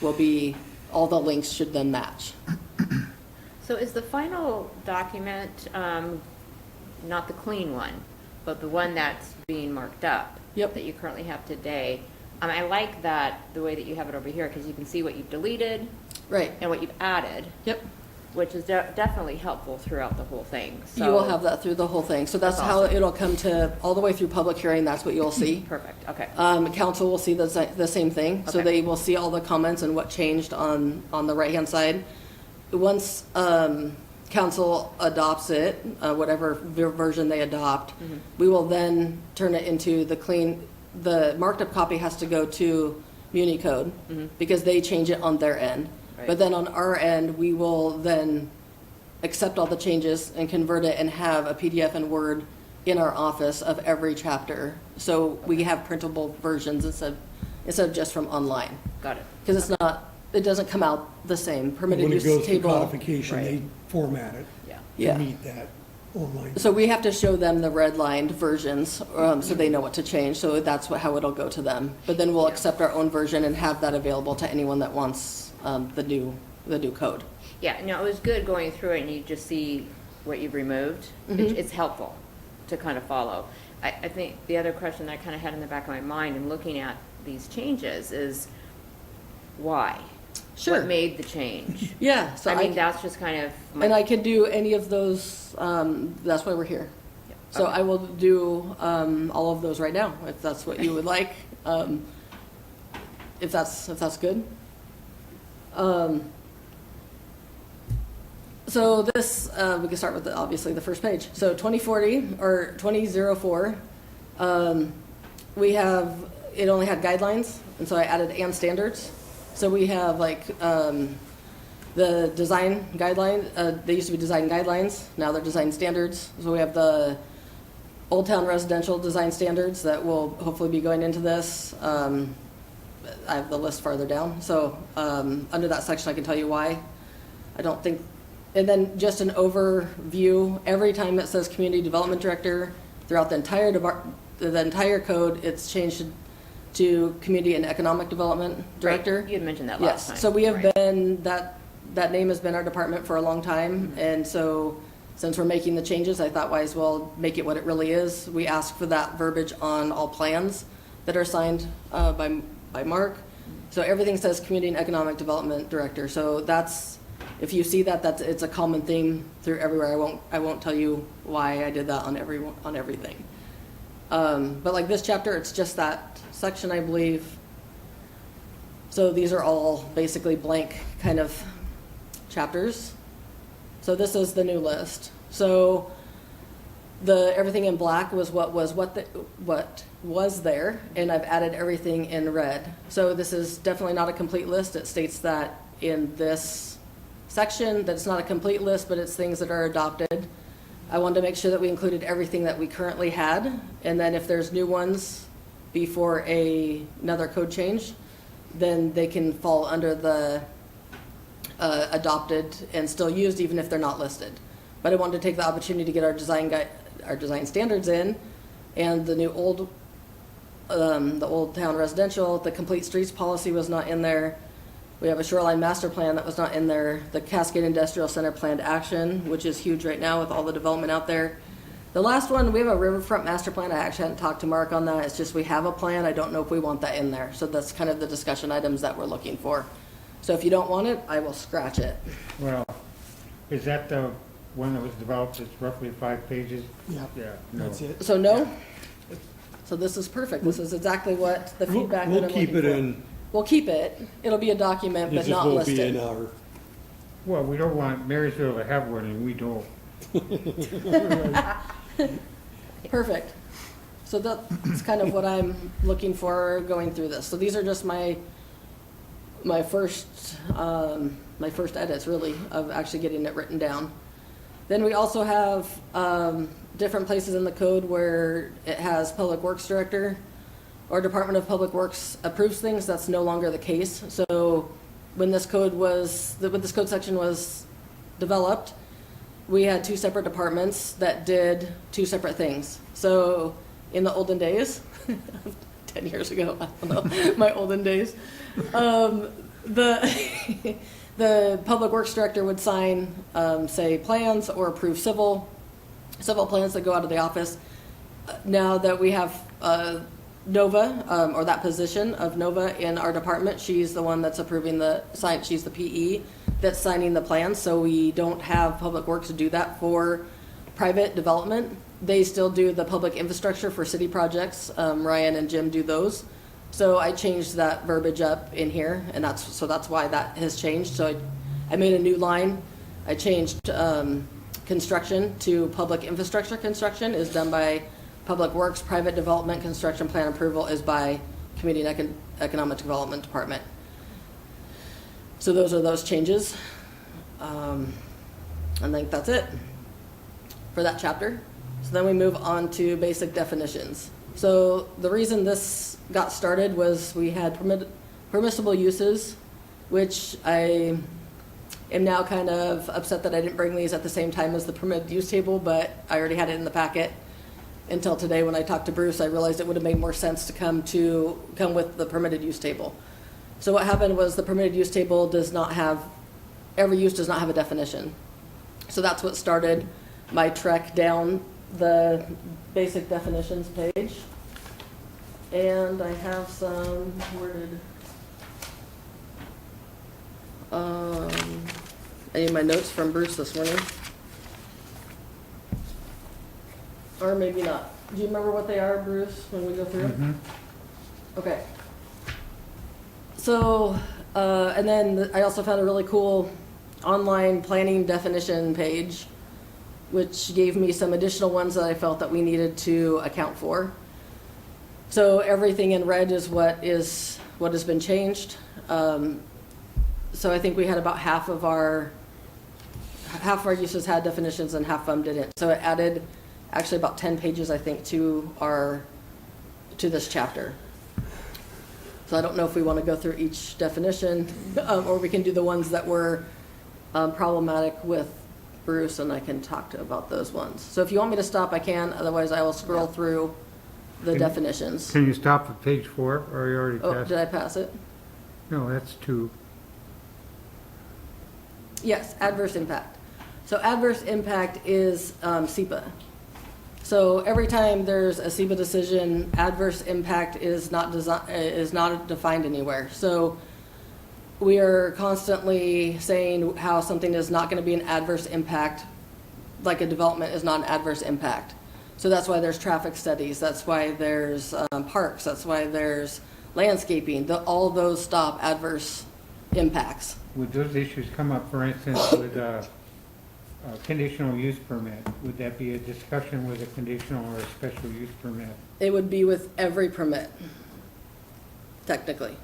will be, all the links should then match. So is the final document, not the clean one, but the one that's being marked up? Yep. That you currently have today? I like that, the way that you have it over here, because you can see what you've deleted Right. and what you've added, Yep. which is definitely helpful throughout the whole thing. You will have that through the whole thing. So that's how awesome. it'll come to, all the way through public hearing, that's what you'll see. Perfect, okay. Council will see the same thing. So Okay. they will see all the comments and what changed on the right-hand side. Once council adopts it, whatever version they adopt, we will then turn it into the marked up copy has to go to MuniCode because they change it on their end. Right. But then on our end, we will then accept all the changes and convert it and have a PDF and Word in our office of every chapter. So we have printable versions instead of just from online. Got it. Because it doesn't come out the same. Permitted When it use goes to table. codification, Right. they format it Yeah. Yeah. to meet that online. So we have to show them the redlined versions, so they know what to change, so that's how it'll go to them. But then we'll accept our own version and have that available to anyone that wants the new code. Yeah, no, it was good going through it and you just see what you've removed. It's helpful to kind of follow. I think the other question that I kind of had in the back of my mind in looking at these changes is why? Sure. What made the change? Yeah, so I mean, that's just kind of. and I can do any of those, that's why we're here. So I will do all of those right now, if that's what you would like, if that's good. So this, we can start with obviously the first page. So 2040 or 2004, we have, it only had guidelines, and so I added and standards. So we have like the design guideline, they used to be design guidelines, now they're design standards. So we have the Old Town Residential Design Standards that will hopefully be going into this. I have the list farther down. So under that section, I can tell you why. I don't think, and then just an overview. Every time it says Community Development Director, throughout the entire code, it's changed to Community and Economic Development Director. Right. You had mentioned that last time. Yes, so we have Right. been, that name has been our department for a long time, and so since we're making the changes, I thought might as well make it what it really is. We ask for that verbiage on all plans that are signed by Mark. So everything says Community and Economic Development Director. So that's, if you see that, it's a common theme through everywhere. I won't tell you why I did that on everything. But like this chapter, it's just that section, I believe. So these are all basically blank kind of chapters. So this is the new list. So everything in black was what was there, and I've added everything in red. So this is definitely not a complete list. It states that in this section that it's not a complete list, but it's things that are adopted. I wanted to make sure that we included everything that we currently had, and then if there's new ones before another code change, then they can fall under the adopted and still used, even if they're not listed. But I wanted to take the opportunity to get our design standards in, and the new the old town residential, the complete streets policy was not in there. We have a shoreline master plan that was not in there. The Cascade Industrial Center planned action, which is huge right now with all the development out there. The last one, we have a riverfront master plan. I actually hadn't talked to Mark on that. It's just we have a plan. I don't know if we want that in there. So that's kind of the discussion items that we're looking for. So if you don't want it, I will scratch it. Well, is that the one that was developed, it's roughly 5 pages? Yeah, Yeah, no. that's it. So no? So this is perfect. This is exactly what the feedback that I'm We'll keep looking it for. in, We'll keep it. It'll be a document, it but just not won't be in listed. our, Well, we don't want Marysville to have one and we don't. Perfect. So that's kind of what I'm looking for going through this. So these are just my first edits, really, of actually getting it written down. Then we also have different places in the code where it has Public Works Director or Department of Public Works approves things. That's no longer the case. So when this code section was developed, we had 2 separate departments that did 2 separate things. So in the olden days, 10 years ago, I don't know, my olden days, the Public Works Director would sign, say, plans or approve civil plans that go out of the office. Now that we have Nova, or that position of Nova in our department, she's the one that's approving she's the PE that's signing the plans, so we don't have Public Works do that for private development. They still do the public infrastructure for city projects. Ryan and Jim do those. So I changed that verbiage up in here, and that's why that has changed. So I made a new line. I changed construction to public infrastructure construction is done by Public Works. Private development construction plan approval is by Community and Economic Development Department. So those are those changes. I think that's it for that chapter. So then we move on to basic definitions. So the reason this got started was we had permissible uses, which I am now kind of upset that I didn't bring these at the same time as the permitted use table, but I already had it in the packet. Until today, when I talked to Bruce, I realized it would have made more sense to come with the permitted use table. So what happened was the permitted use table every use does not have a definition. So that's what started my trek down the basic definitions page. And I have some worded. I need my notes from Bruce this morning. Or maybe not. Do you remember what they are, Bruce, when we go through it? Okay. So, and then I also found a really cool online planning definition page, which gave me some additional ones that I felt that we needed to account for. So everything in red is what has been changed. So I think we had about half of our uses had definitions and half of them didn't. So it added actually about 10 pages, I think, to this chapter. So I don't know if we want to go through each definition, or we can do the ones that were problematic with Bruce, and I can talk about those ones. So if you want me to stop, I can. Otherwise, I will scroll through the definitions. Can you stop at page 4, or you already Oh, passed? did I pass it? No, that's 2. Yes, adverse impact. So adverse impact is SEPA. So every time there's a SEPA decision, adverse impact is not defined anywhere. So we are constantly saying how something is not going to be an adverse impact, like a development is not an adverse impact. So that's why there's traffic studies, that's why there's parks, that's why there's landscaping. All those stop adverse impacts. Would those issues come up, for instance, with a conditional use permit? Would that be a discussion with a conditional or a special use permit? It would be with every permit, technically.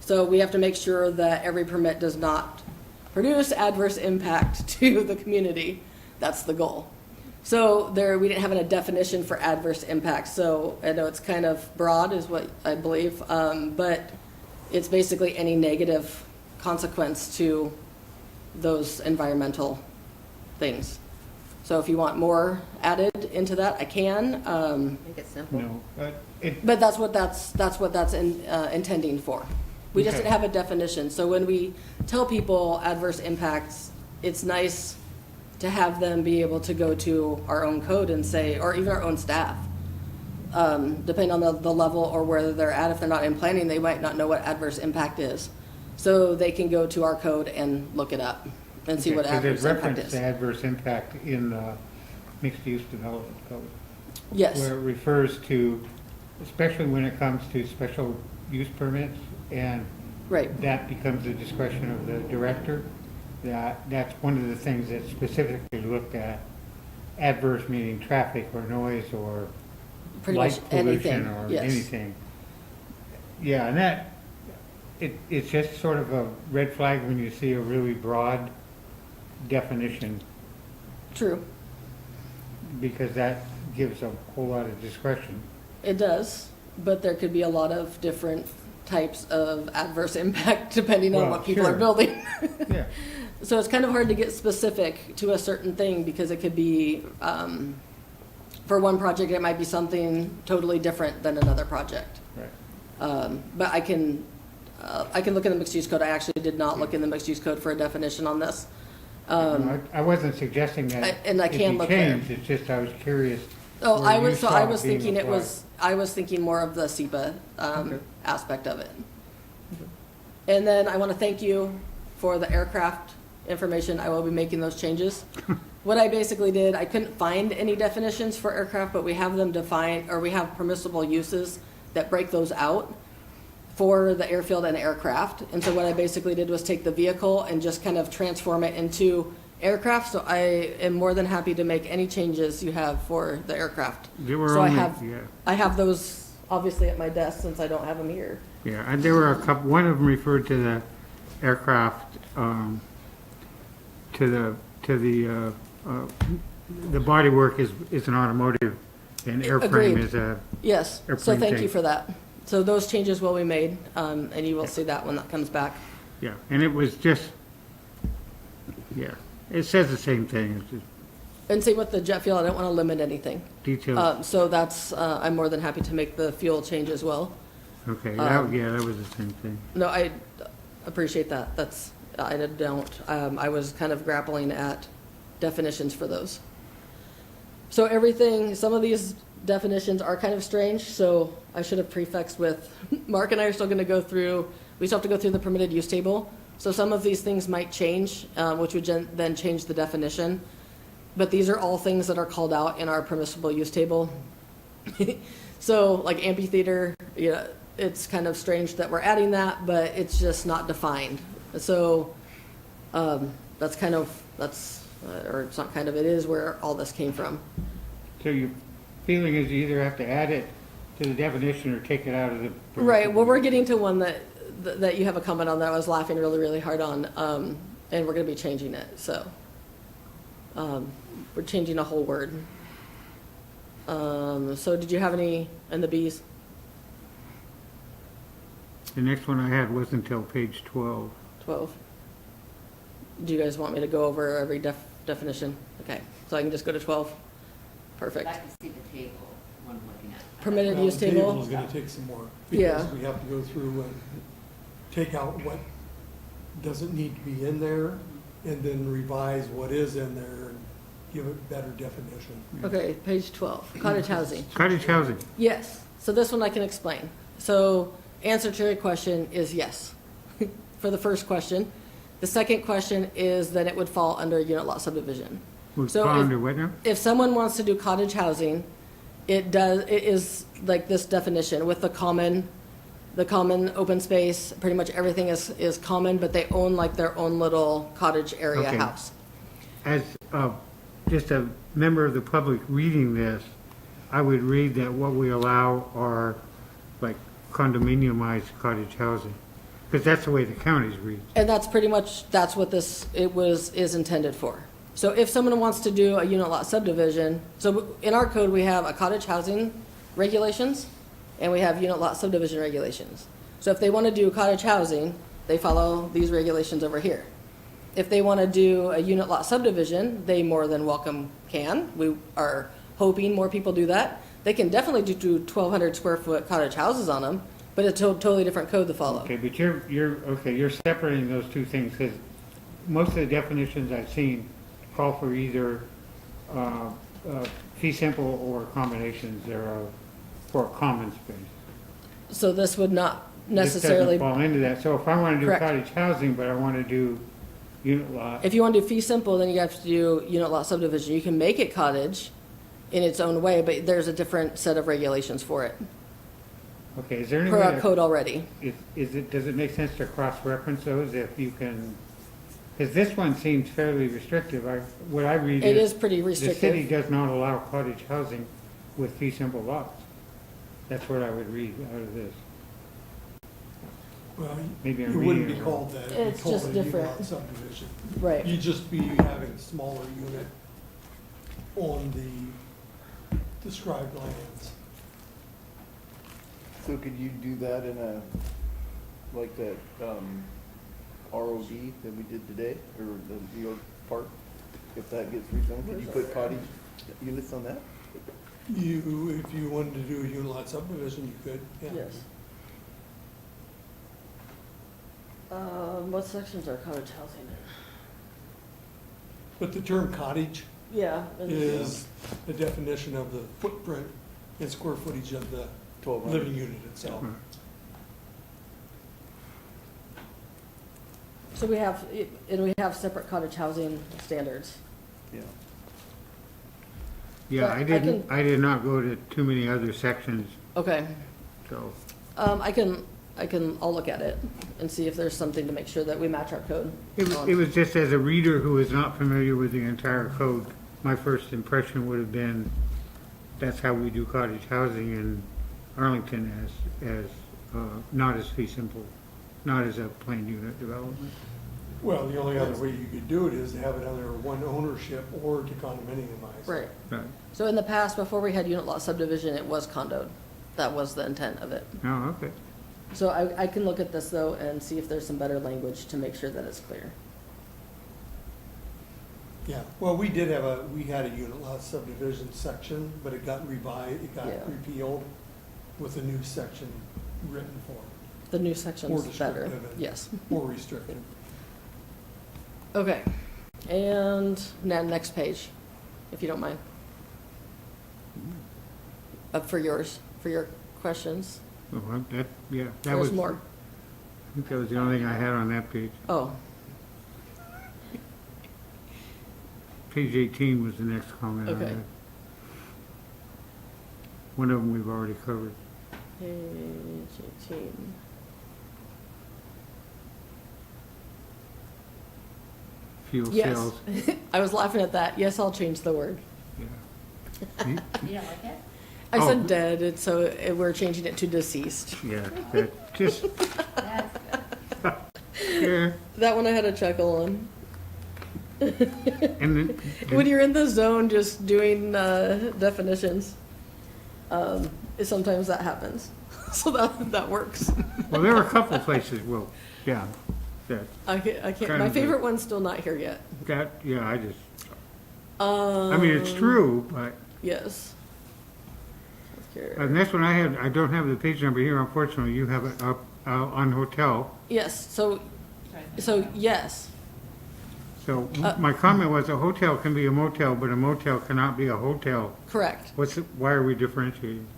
So we have to make sure that every permit does not produce adverse impact to the community. That's the goal. So we didn't have a definition for adverse impact. So I know it's kind of broad is what I believe, but it's basically any negative consequence to those environmental things. So if you want more added into that, I can. Make it simple. No, but But that's what that's intending for. We just Okay. didn't have a definition. So when we tell people adverse impacts, it's nice to have them be able to go to our own code and say, or even our own staff, depending on the level or where they're at. If they're not in planning, they might not know what adverse impact is. So they can go to our code and look it up and see what adverse There's impact reference is. to adverse impact in the mixed-use development code. Yes, Where it refers to, especially when it comes to special use permits, and right. that becomes the discretion of the director. That's one of the things that specifically looked at. Adverse meaning traffic or noise or Pretty light much anything, pollution or yes. anything. Yeah, and it's just sort of a red flag when you see a really broad definition, True. because that gives a whole lot of discretion. It does, but there could be a lot of different types of adverse impact depending on Well, what people are sure. building. Yeah, So it's kind of hard to get specific to a certain thing because it could be, for one project, it might be something totally different than another project. right. But I can look in the mixed use code. I actually did not look in the mixed use code for a definition on this. No, I wasn't suggesting that and I it can be look there. changed, it's just I was curious. Oh, where I you was, so saw I it was being thinking applied. I was thinking more of the SEPA, Okay. aspect of it. And then I want to thank you for the aircraft information. I will be making those changes. What I basically did, I couldn't find any definitions for aircraft, but we have them defined, or we have permissible uses that break those out for the airfield and aircraft. And so what I basically did was take the vehicle and just kind of transform it into aircraft. So I am more than happy to make any changes you have for the aircraft. There were So only, I have those obviously at my desk since I don't have them here. yeah, and there were a couple, one of them referred to the aircraft, the bodywork is an automotive, and airframe Agreed. is a, Yes, so Airplane thank you tank. for that. So those changes will be made, and you will see that when that comes back. yeah, and it was just, yeah, it says the same thing, it's just And same with the jet fuel, I don't want to limit anything. details. So that's, I'm more than happy to make the fuel change as well. Okay, yeah, that was the same thing. No, I appreciate that. That's, I don't, I was kind of grappling at definitions for those. So everything, some of these definitions are kind of strange, so I should have prefixed with, Mark and I are still gonna go through, we still have to go through the permitted use table. So some of these things might change, which would then change the definition. But these are all things that are called out in our permissible use table. So like amphitheater, yeah, it's kind of strange that we're adding that, but it's just not defined. So that's kind of, or it's not kind of, it is where all this came from. So your feeling is you either have to add it to the definition or take it out of the. Right, well, we're getting to one that you have a comment on that I was laughing really, really hard on, and we're gonna be changing it, so. We're changing a whole word. So did you have any in the Bs? The next one I had was until page 12. 12? Do you guys want me to go over every definition? Okay, so I can just go to 12? Perfect. I can see the table when I'm looking at. Permitted Well, use the table? is gonna take some more, Yeah. because we have to go through and take out what doesn't need to be in there, and then revise what is in there and give it better definition. Okay, page 12, cottage housing. Cottage housing. Yes, so this one I can explain. So answer to your question is yes, for the first question. The second question is that it would fall under unit lot subdivision. Would So fall if- under what now? If someone wants to do cottage housing, it is like this definition with the common open space, pretty much everything is common, but they own like their own little cottage area Okay. house. As just a member of the public reading this, I would read that what we allow are like condominiumized cottage housing, because that's the way the counties read. And that's pretty much, that's what is intended for. So if someone wants to do a unit lot subdivision, so in our code, we have a cottage housing regulations, and we have unit lot subdivision regulations. So if they want to do cottage housing, they follow these regulations over here. If they want to do a unit lot subdivision, they more than welcome can. We are hoping more people do that. They can definitely do 1,200 square foot cottage houses on them, but it's a totally different code to follow. Okay, but you're separating those two things, because most of the definitions I've seen call for either fee simple or combinations thereof for a common space. So this would not This necessarily, doesn't fall into that. So if I want to do Correct. cottage housing, but I want to do unit lot, if you want to do fee simple, then you have to do unit lot subdivision. You can make it cottage in its own way, but there's a different set of regulations for it, okay, is there any per way our to- code already. does it make sense to cross-reference those if you can, because this one seems fairly restrictive. What I read It is is pretty the city restrictive. does not allow cottage housing with fee simple lots. That's what I would read out of this. Well, Maybe I'm it wouldn't reading be it called that, it'd be It's called just a unit different. lot subdivision. Right. You'd just be having a smaller unit on the described lands. So could you do that in a, like that, ROD that we did today, or the New York Park? If that gets rezoned, could you put cottage units on that? If you wanted to do a unit lot subdivision, you could, yeah. Yes. What sections are cottage housing in? But the term cottage Yeah. is the definition of the footprint and square footage of the 1,200. living unit itself. So we have separate cottage housing standards. Yeah. Yeah, But I did not go to too many other sections, Okay. so. I'll look at it and see if there's something to make sure that we match our code. It was just as a reader who is not familiar with the entire code, my first impression would have been, that's how we do cottage housing in Arlington as not as fee simple, not as a plain unit development. Well, the only other way you could do it is to have it under one ownership or to condominiumize. Right. Right. So in the past, before we had unit lot subdivision, it was condoed. That was the intent of it. Oh, okay. So I can look at this though and see if there's some better language to make sure that it's clear. Yeah, well, we had a unit lot subdivision section, but it got revised, it got Yeah. repealed with a new section written for it, The new section's better. descriptive and- Yes. more restrictive. Okay. And now next page, if you don't mind. For your questions. Well, that was. There's more. I think that was the only thing I had on that page. Oh, Page 18 was the next comment I Okay. had. One of them we've already covered. page 18. Fuel Yes. cells. I was laughing at that. Yes, I'll change the word. Yeah. You don't like it? I Oh. said dead, we're changing it to deceased. Yeah, that just, That's good. yeah. That one I had a chuckle on. And then, When you're in the zone just doing definitions, sometimes that happens. So that works. well, there were a couple places, well, yeah, that, I can't, Kind my of favorite one's still not here yet. yeah, I mean, it's true, but, Yes. Okay. and this one I don't have the page number here, unfortunately, you have it up on hotel. Yes, so yes. So my comment was a hotel can be a motel, but a motel cannot be a hotel. Correct. Why are we differentiating?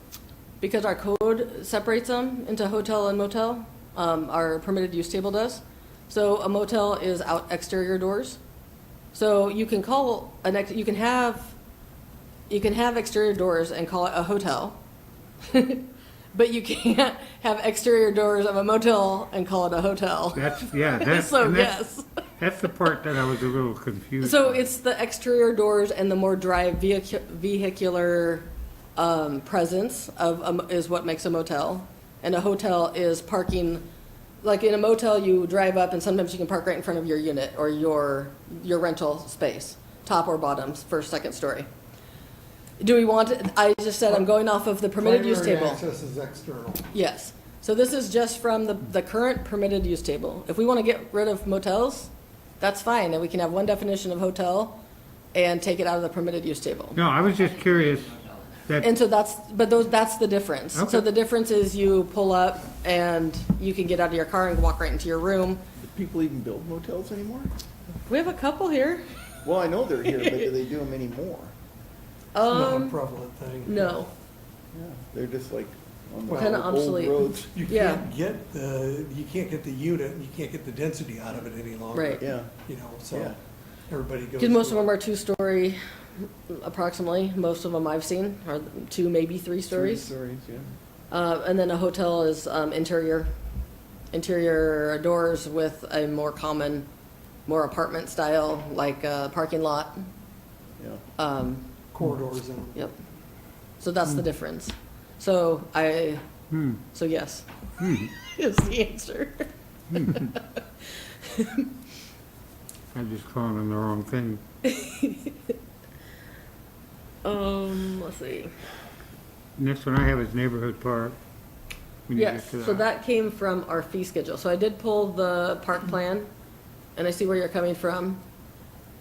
Because our code separates them into hotel and motel, our permitted use table does. So a motel is out exterior doors. So you can call you can have exterior doors and call it a hotel. But you can't have exterior doors of a motel and call it a hotel. That's So, and that's- yes. That's the part that I was a little confused. So on. it's the exterior doors and the more dry vehicular presence is what makes a motel. And a hotel is parking, like in a motel, you drive up and sometimes you can park right in front of your unit or your rental space, top or bottoms, first, second story. Do we want, I just said I'm going off of the permitted use Primary table. access is external. Yes. So this is just from the current permitted use table. If we want to get rid of motels, that's fine. And we can have one definition of hotel and take it out of the permitted use table. No, I was just curious that, And so that's the difference. Okay. So the difference is you pull up and you can get out of your car and walk right into your room. Do people even build motels anymore? We have a couple here. Well, I know they're here, but do they do them anymore? It's not a prevalent thing. No. Yeah, they're just like on the Kinda old obsolete. roads. You Yeah. can't get the unit, and you can't get the density out of it any longer. Right. Yeah, You know, so Yeah. everybody goes. Because most of to them are 2-story, approximately. Most of them I've seen are 2, maybe 3 three stories. stories, yeah. And then a hotel is interior doors with a more common, more apartment style, like a parking lot. Yeah. corridors and. Yep. So that's the difference. So so yes, is the answer. I'm just calling them the wrong thing. Let's see. Next one I have is neighborhood park. We need to Yes, get to so that. that came from our fee schedule. So I did pull the park plan, and I see where you're coming from.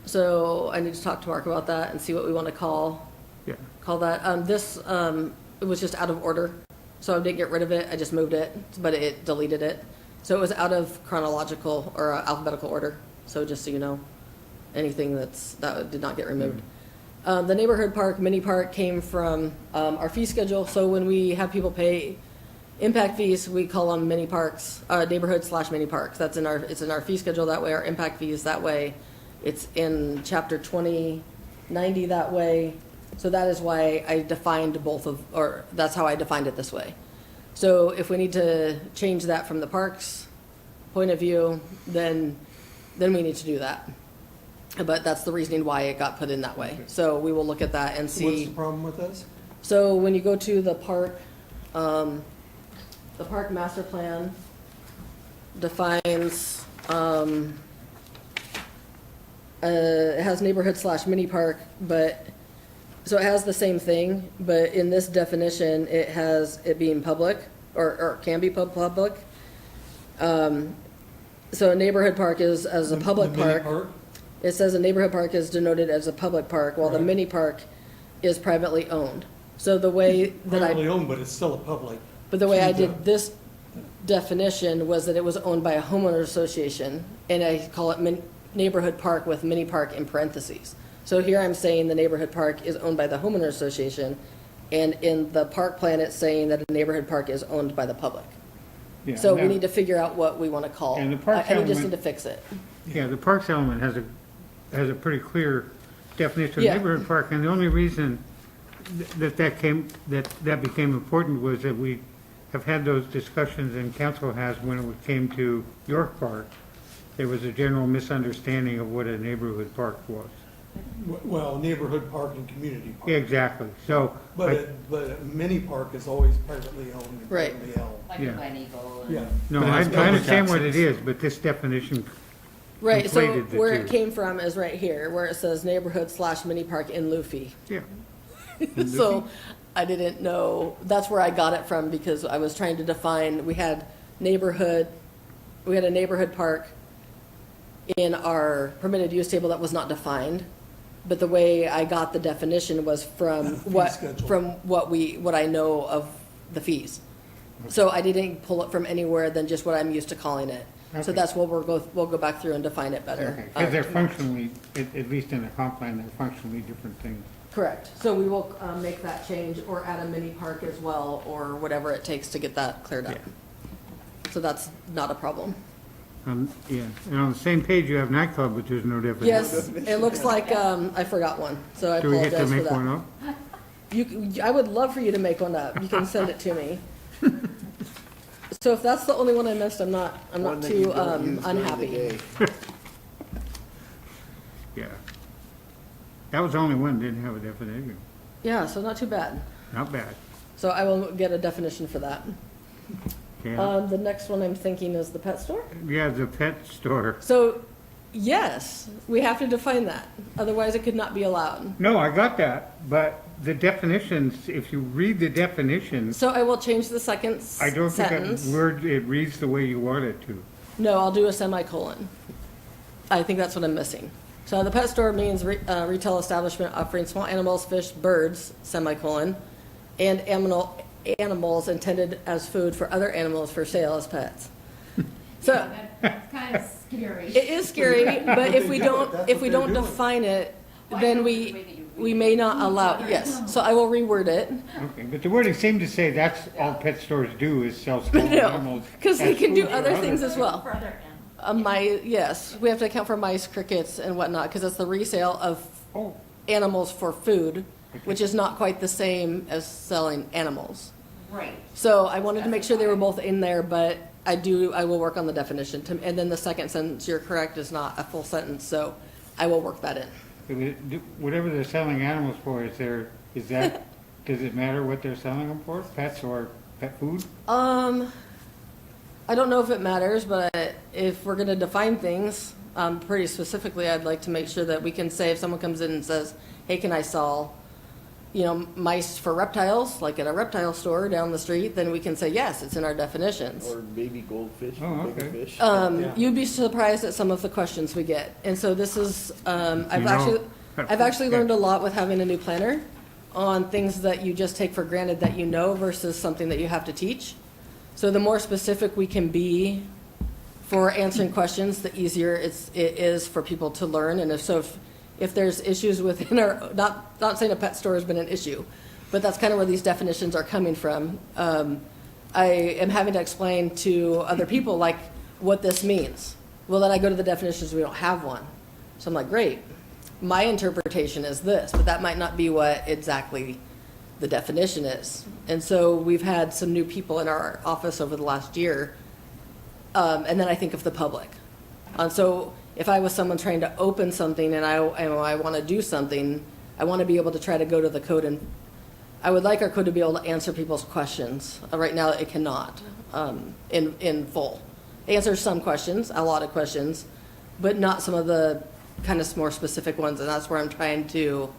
So I need to talk to Mark about that and see what we want to call Yeah, that. It was just out of order, so I didn't get rid of it. I just moved it, but it deleted it. So it was out of chronological or alphabetical order. So just so you know, anything that did not get removed. The neighborhood park, mini park came from our fee schedule. So when we have people pay impact fees, we call them mini parks, neighborhood/mini parks. It's in our fee schedule that way. Our impact fees that way. It's in chapter 2090 that way. So that is why I defined that's how I defined it this way. So if we need to change that from the parks point of view, then we need to do that. But that's the reasoning why it got put in that way. So we will look at that and What's see. the problem with this? So when you go to the park master plan defines, it has neighborhood/mini park, but, so it has the same thing, but in this definition, it has it being public, or can be public. So a neighborhood park is as a public The mini park. It says a neighborhood park is denoted as a public park, while the Right. mini park is privately owned. So the way that Privately owned, but it's still a public. but the way I Yeah. did this definition was that it was owned by a homeowner association, and I call it neighborhood park with mini park in parentheses. So here I'm saying the neighborhood park is owned by the homeowner association, and in the park plan, it's saying that a neighborhood park is owned by the public. yeah. So we now- need to figure out what we want to call. And the park And we just element- need to fix it. Yeah, the parks element has a pretty clear definition of Yeah. neighborhood park, and the only reason that became important was that we have had those discussions, and council has, when it came to York Park, there was a general misunderstanding of what a neighborhood park was. Well, neighborhood park and community park. Exactly, so, But a mini park is always privately owned and Right. privately held. Like Yeah. a Glen Eagle and. Yeah. no, But it I has I public understand what it access. is, but this definition, Right, so Conflated the where two. it came from is right here, where it says neighborhood/mini park in Luffy. yeah. So I didn't know, that's where I got it from, because I was trying to define, we had a neighborhood park in our permitted use table that was not defined. But the way I got the definition was from Fee schedule. what I know of the fees. So I didn't pull it from anywhere than just what I'm used to calling it. So Okay. that's what we'll go back through and define it better. Okay, because they're functionally, at least in the comp plan, they're functionally different things. Correct. So we will make that change or add a mini park as well, or whatever it takes to get that cleared up. So that's not a problem. Yeah, and on the same page, you have nightclub, but there's no definition. Yes, it looks like I forgot one, so I Do we get to apologize for make one that. up? I would love for you to make one up. You can send it to me. So if that's the only one I missed, I'm not One that you too don't use during the unhappy. day. Yeah. That was the only one that didn't have a definition. Yeah, so not too bad. Not bad. So I will get a definition for that. Yeah, The next one I'm thinking is the pet store. yeah, the pet store. So, yes, we have to define that. Otherwise, it could not be allowed. No, I got that, but the definitions, if you read the definitions, So I will change the second I don't think sentence. that word, it reads the way you want it to. No, I'll do a semicolon. I think that's what I'm missing. So the pet store means retail establishment offering small animals, fish, birds, semicolon, and animals intended as food for other animals for sale as pets. So That's kind of scary. it is scary, but if we do it. don't, That's if what we they're don't doing. define it, Well, I then know the we, way that you we read may it. not allow, yes. So I will reword it. Okay, but the wording seemed to say that's all pet stores do is sell small No, animals. because they as can do food for other things others. as well. For other animals. Yes, we have to account for mice, crickets, and whatnot, because it's the resale of Oh, animals for food, which is not quite the same as selling animals. Right. So I wanted to make sure they were both in there, but I will work on the definition. And then the second sentence, you're correct, is not a full sentence, so I will work that in. whatever they're selling animals for, is that, does it matter what they're selling them for, pets or pet food? I don't know if it matters, but if we're gonna define things, pretty specifically, I'd like to make sure that we can say if someone comes in and says, hey, can I sell, mice for reptiles, like at a reptile store down the street, then we can say, yes, it's in our definitions. Or baby goldfish, Oh, bigger okay. fish. Yeah. You'd be surprised at some of the questions we get. And so this is, I've know- actually learned a lot with having a new planner on things that you just take for granted that you know versus something that you have to teach. So the more specific we can be for answering questions, the easier it is for people to learn. And if there's issues within our, not saying a pet store has been an issue, but that's kind of where these definitions are coming from. I am having to explain to other people like what this means. Well, then I go to the definitions, we don't have one. So I'm like, great, my interpretation is this, but that might not be what exactly the definition is. And so we've had some new people in our office over the last year. And then I think of the public. So if I was someone trying to open something and I want to do something, I want to be able to try to go to the code and I would like our code to be able to answer people's questions. Right now, it cannot in full. It answers some questions, a lot of questions, but not some of the kind of more specific ones. And that's where I'm trying to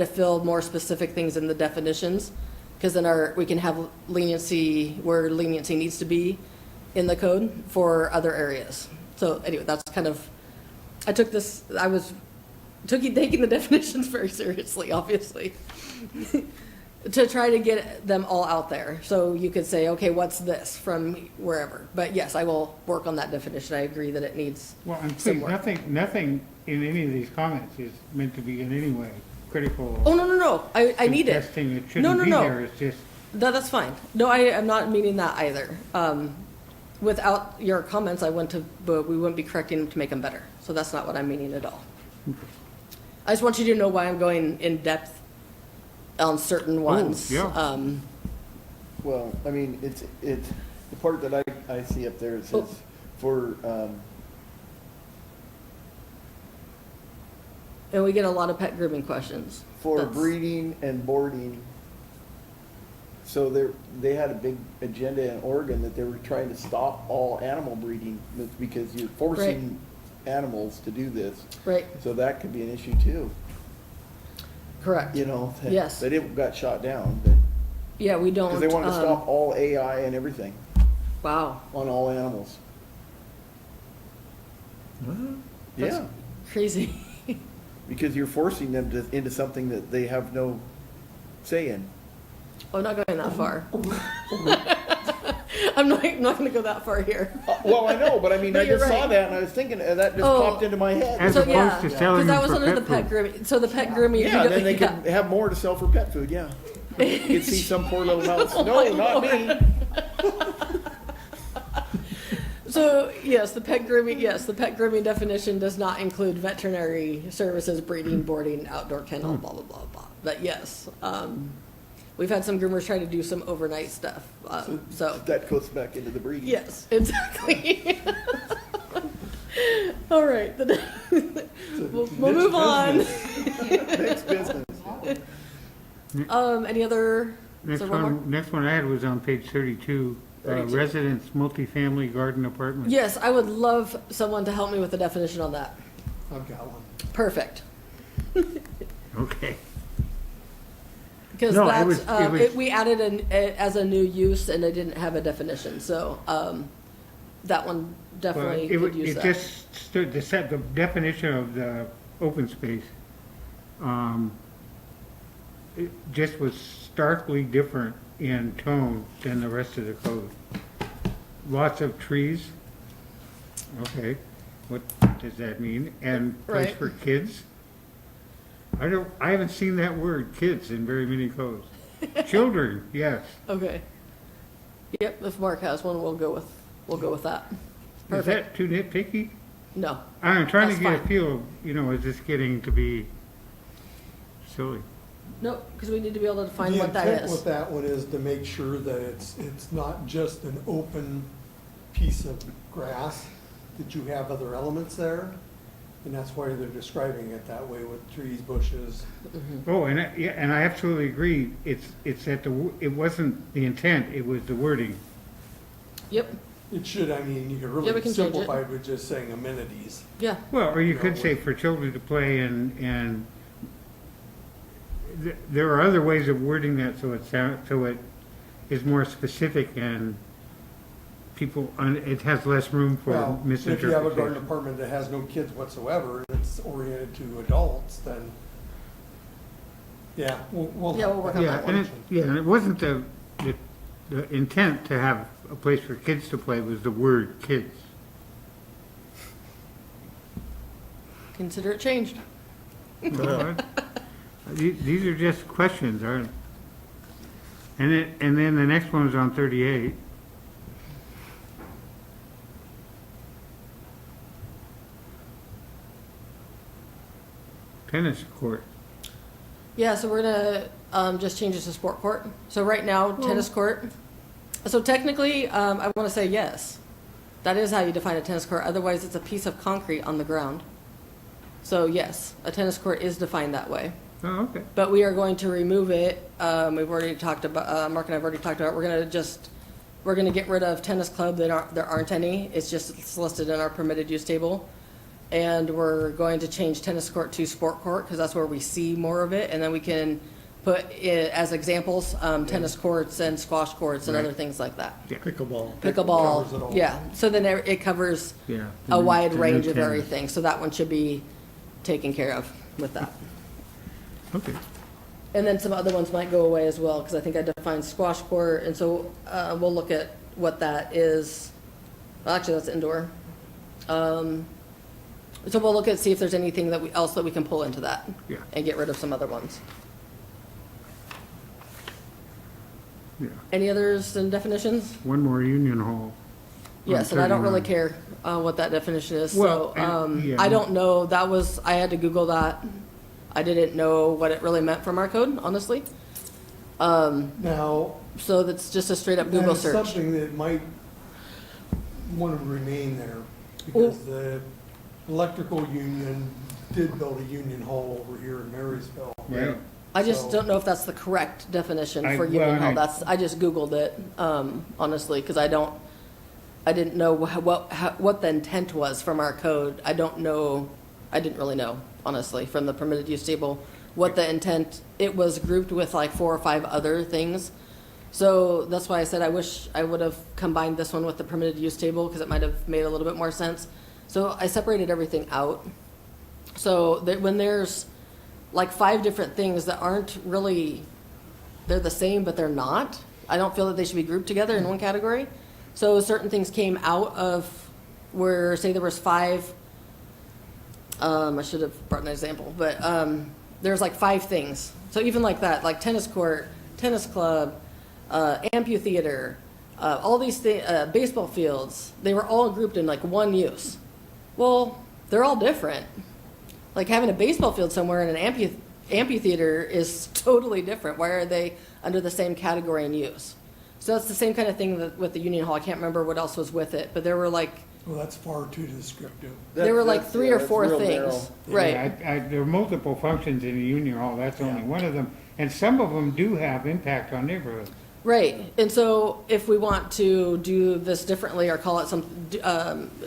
fill more specific things in the definitions, because then we can have leniency where leniency needs to be in the code for other areas. So anyway, that's kind of, I was taking the definitions very seriously, obviously, to try to get them all out there. So you could say, okay, what's this from wherever? But yes, I will work on that definition. I agree that it needs Well, and some please, work. nothing in any of these comments is meant to be in any way critical. Oh, no, I need it. Suggesting it No, shouldn't no, be no. there, it's just, That's fine. No, I am not meaning that either. Without your comments, but we wouldn't be correcting them to make them better. So that's not what I'm meaning at all. I just want you to know why I'm going in depth on certain ones. yeah. Well, I mean, it's, the part that I see up there, it says, Oh. for, And we get a lot of pet grooming questions. for That's- breeding and boarding. So they had a big agenda in Oregon that they were trying to stop all animal breeding, that's because you're forcing animals to do this. Right, So that could be an issue too, correct. that- Yes. That it got shot down, but, Yeah, we don't. because they wanted to stop all AI and everything Wow, on all animals. That's- Yeah, crazy. because you're forcing them into something that they have no say in. I'm not going that far. I'm not I'm not gonna go that far here. Well, I know, but I mean, But I you're just saw right. that and I was thinking, that just Oh. popped into my head. As So, opposed yeah, to selling because that them was for under the pet pet food. grooming, so the pet grooming. Yeah, you then they yeah. could have more to sell for pet food, yeah. You could see some poor little mouse, Oh, no, not me. So, yes, the pet grooming definition does not include veterinary services, breeding, boarding, outdoor kennel, blah, blah, blah, blah. But yes, we've had some groomers try to do some overnight stuff, so, That goes back into the breeding. yes, exactly. All right, we'll move on. Next business. Any other, Next so one more? next one I had was on page 32, 32. residence multifamily garden apartment. Yes, I would love someone to help me with the definition on that. I've got one. Perfect. Okay. Because No, it that's, was- it was- we added as a new use and they didn't have a definition, so, that one Well, definitely it could use it that. just stood, the definition of the open space, it just was starkly different in tone than the rest of the code. Lots of trees. Okay, what does that mean? And place Right. for kids? I haven't seen that word, kids, in very many codes. Children, yes. Okay. Yep, if Mark has one, we'll go with that. Is Perfect. that too nitpicky? No, I'm trying to That's get a fine. feel of, is this getting to be silly? no, because we need to be able to define The what that intent is. with that one is to make sure that it's not just an open piece of grass, that you have other elements there. And that's why they're describing it that way with trees, bushes. Oh, and I absolutely agree. It's that it wasn't the intent, it was the wording. Yep, It should, I mean, you could Yeah, we really can change it. simplify it with just saying amenities. yeah, Well, or you could No, say for children to play and there are other ways of wording that so it is more specific and it has less room for Well, if you have a garden misinterpretation. apartment that has no kids whatsoever, and it's oriented to adults, then, yeah, we'll. Yeah, we'll work on Yeah, that and it wasn't the intent to have a place for kids to play, it was the word kids. consider it changed. These are just questions, aren't? And then the next one was on 38. Tennis court. Yeah, so we're gonna just change it to sport court. So right now, tennis court. So technically, I want to say yes. That is how you define a tennis court. Otherwise, it's a piece of concrete on the ground. So yes, a tennis court is defined that way. Oh, okay. But we are going to remove it. We've already talked about, Mark and I have already talked about, we're gonna get rid of tennis club. There aren't any. It's listed in our permitted use table. And we're going to change tennis court to sport court because that's where we see more of it. And then we can put it as examples, tennis courts and squash courts and Right. other things like that. Pickleball. Covers it Pickleball, all. yeah. So then it covers Yeah. a wide The new range of tennis. everything. So that one should be taken care of with that. Okay. And then some other ones might go away as well, because I think I defined squash court, and so we'll look at what that is. Well, actually, that's indoor. So we'll look at, see if there's anything else that we can pull into that. Yeah. And get rid of some other ones. Yeah. Any others and definitions? One more Union Hall. Yes, and I don't really 39. care what that definition is, Well, so, and- yeah. I don't know, I had to Google that. I didn't know what it really meant from our code, honestly. Now, So that's just a straight up Google that's search. something that might want to remain there, because the electrical union did build a union hall over here in Marysville. Right. I just So- don't know if that's the correct definition I- for well, union hall. and I- I just Googled it, honestly, because I didn't know what the intent was from our code. I didn't really know, honestly, from the permitted use table, what the intent, it was grouped with like 4 or 5 other things. So that's why I said I wish I would have combined this one with the permitted use table, because it might have made a little bit more sense. So I separated everything out. So that when there's like 5 different things that aren't really, they're the same, but they're not. I don't feel that they should be grouped together in one category. So certain things came out of where, say there was 5, I should have brought an example, but there's like 5 things. So even like that, like tennis court, tennis club, amphitheater, all these things, baseball fields, they were all grouped in like one use. Well, they're all different. Like having a baseball field somewhere and an amphitheater is totally different. Why are they under the same category and use? So it's the same kind of thing that with the Union Hall. I can't remember what else was with it, but there were like, Well, that's far too descriptive. there were like 3 or 4 real things. narrow. Right. Yeah, there are multiple functions in the Union Hall, that's only one of them. And some of them do have impact on neighborhoods. Right, and so if we want to do this differently or call it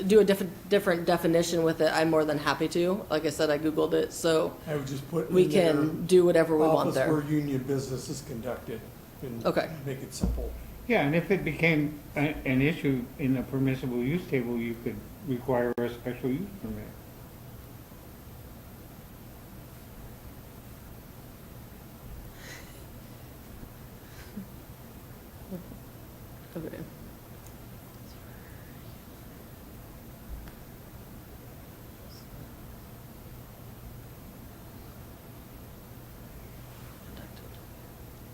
do a different definition with it, I'm more than happy to. Like I said, I Googled it, so I would just put we in there, can do whatever we want office there. where union business is conducted, and Okay. make it simple. Yeah, and if it became an issue in the permissible use table, you could require a special use permit. Okay.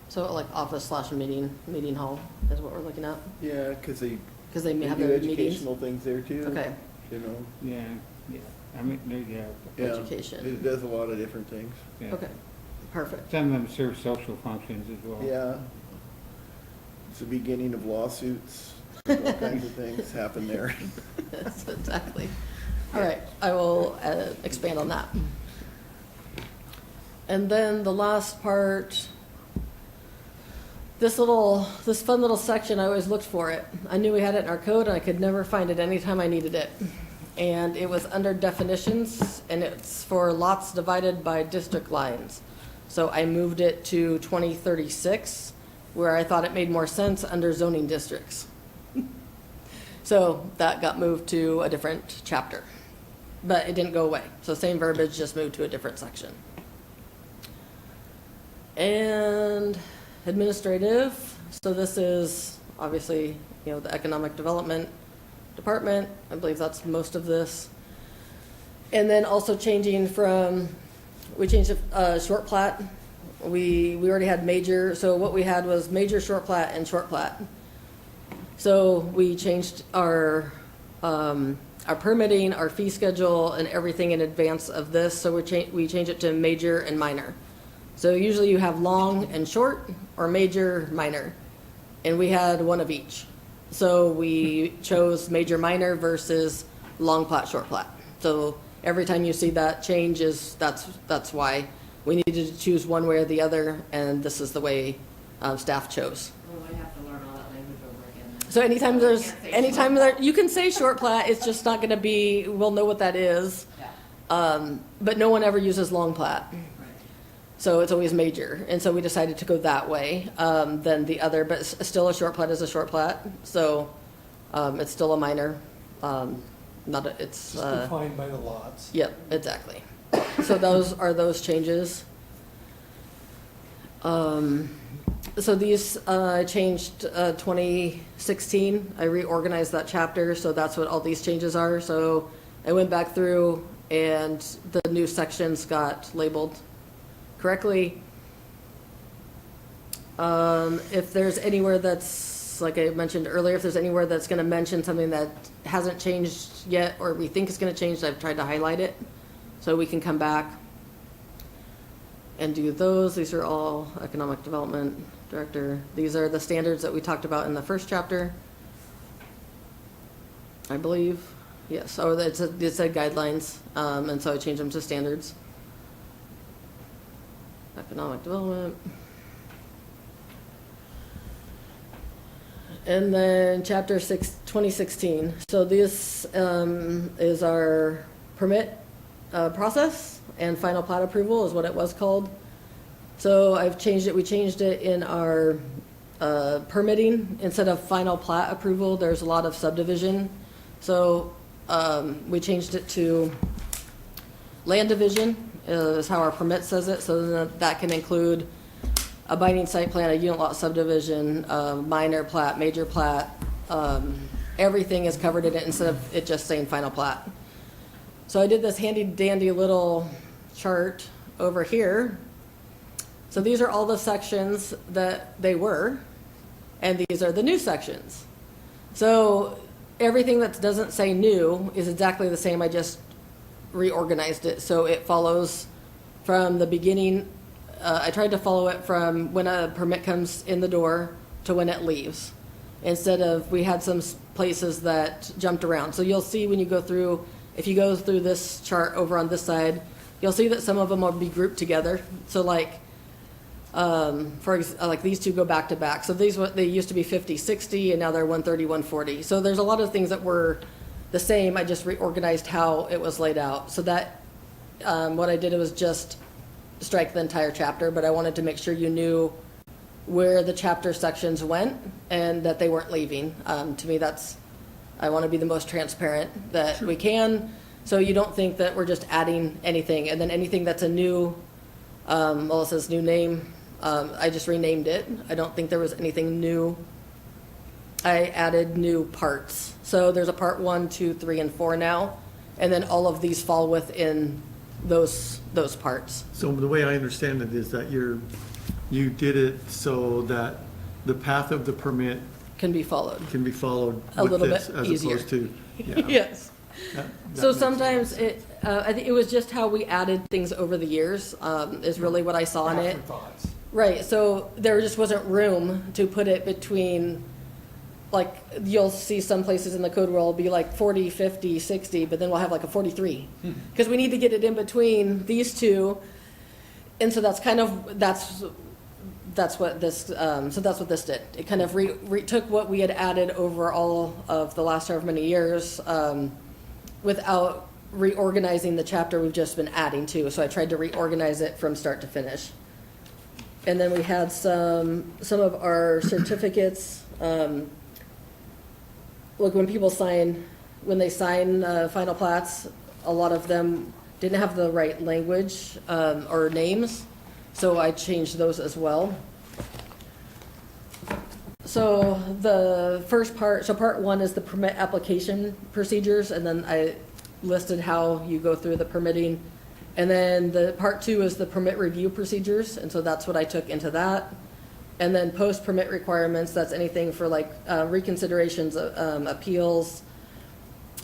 So like office/meeting hall is what we're looking at, Yeah, because they because they may have do their meetings. educational things there too. Okay, You know, Yeah, yeah, I mean, yeah, yeah. Education. It does a lot of different things. yeah. okay, perfect. Some of them serve social functions as well. Yeah. It's the beginning of lawsuits. All kinds of things happen there. Yes, exactly. All right, I will expand on that. And then the last part, this fun little section, I always looked for it. I knew we had it in our code and I could never find it anytime I needed it. And it was under definitions and it's for lots divided by district lines. So I moved it to 2036, where I thought it made more sense under zoning districts. So that got moved to a different chapter, but it didn't go away. So same verbiage, just moved to a different section. And administrative, so this is obviously, the economic development department. I believe that's most of this. And then also changing we changed short plat. We already had major, so what we had was major, short plat, and short plat. So we changed our permitting, our fee schedule, and everything in advance of this. So we changed it to major and minor. So usually you have long and short, or major, minor, and we had one of each. So we chose major, minor versus long plat, short plat. So every time you see that change that's why we needed to choose one way or the other, and this is the way staff chose. Well, I have to learn all that language over again then. So anytime Can't say you can say short plat, it's just not gonna be, we'll know what that is. Yeah, But no one ever uses long plat. right. So it's always major, and so we decided to go that way, than the other, but still a short plat is a short plat, so, it's still a minor, it's, Just defined by the lots. yep, exactly. So those are those changes. So these, I changed, 2016, I reorganized that chapter, so that's what all these changes are, so I went back through and the new sections got labeled correctly. If there's anywhere that's, like I mentioned earlier, if there's anywhere that's gonna mention something that hasn't changed yet, or we think is gonna change, I've tried to highlight it, so we can come back and do those. These are all economic development director. These are the standards that we talked about in the first chapter, I believe. Yes, oh, it said guidelines, and so I changed them to standards. Economic development. And then chapter 2016. So this is our permit process, and final plat approval is what it was called. So I've changed it, we changed it in our permitting. Instead of final plat approval, there's a lot of subdivision. So we changed it to land division, is how our permit says it, so that can include a binding site plan, a unit lot subdivision, minor plat, major plat, everything is covered in it instead of it just saying final plat. So I did this handy dandy little chart over here. So these are all the sections that they were, and these are the new sections. So everything that doesn't say new is exactly the same. I just reorganized it so it follows from the beginning. I tried to follow it from when a permit comes in the door to when it leaves, instead of, we had some places that jumped around. So you'll see when you go through, if you go through this chart over on this side, you'll see that some of them will be grouped together. So like, like these two go back to back. So these, they used to be 50, 60, and now they're 130, 140. So there's a lot of things that were the same. I just reorganized how it was laid out. So that, what I did was just strike the entire chapter, but I wanted to make sure you knew where the chapter sections went and that they weren't leaving. To me, I want to be the most transparent that we can, so you don't think that we're just adding anything. And then anything that's a new, well, it says new name, I just renamed it. I don't think there was anything new. I added new parts. So there's a part 1, 2, 3, and 4 now, and then all of these fall within those parts. So the way I understand it is that you did it so that the path of the permit Can be followed. can be followed A with little this, bit as easier. opposed to, yeah. Yes. that So makes sometimes sense. I think it was just how we added things over the years, is really what I saw in it. Afterthoughts. Right, so there just wasn't room to put it between, like, you'll see some places in the code where it'll be like 40, 50, 60, but then we'll have like a 43. Because we need to get it in between these two. And so that's kind of, that's what this, so that's what this did. It kind of took what we had added over all of the last however many years, without reorganizing the chapter we've just been adding to. So I tried to reorganize it from start to finish. And then we had some of our certificates. Look, when people sign, when they sign final plats, a lot of them didn't have the right language or names, so I changed those as well. So the first part, so part 1 is the permit application procedures, and then I listed how you go through the permitting. And then the part 2 is the permit review procedures, and so that's what I took into that. And then post-permit requirements, that's anything for like reconsiderations, appeals,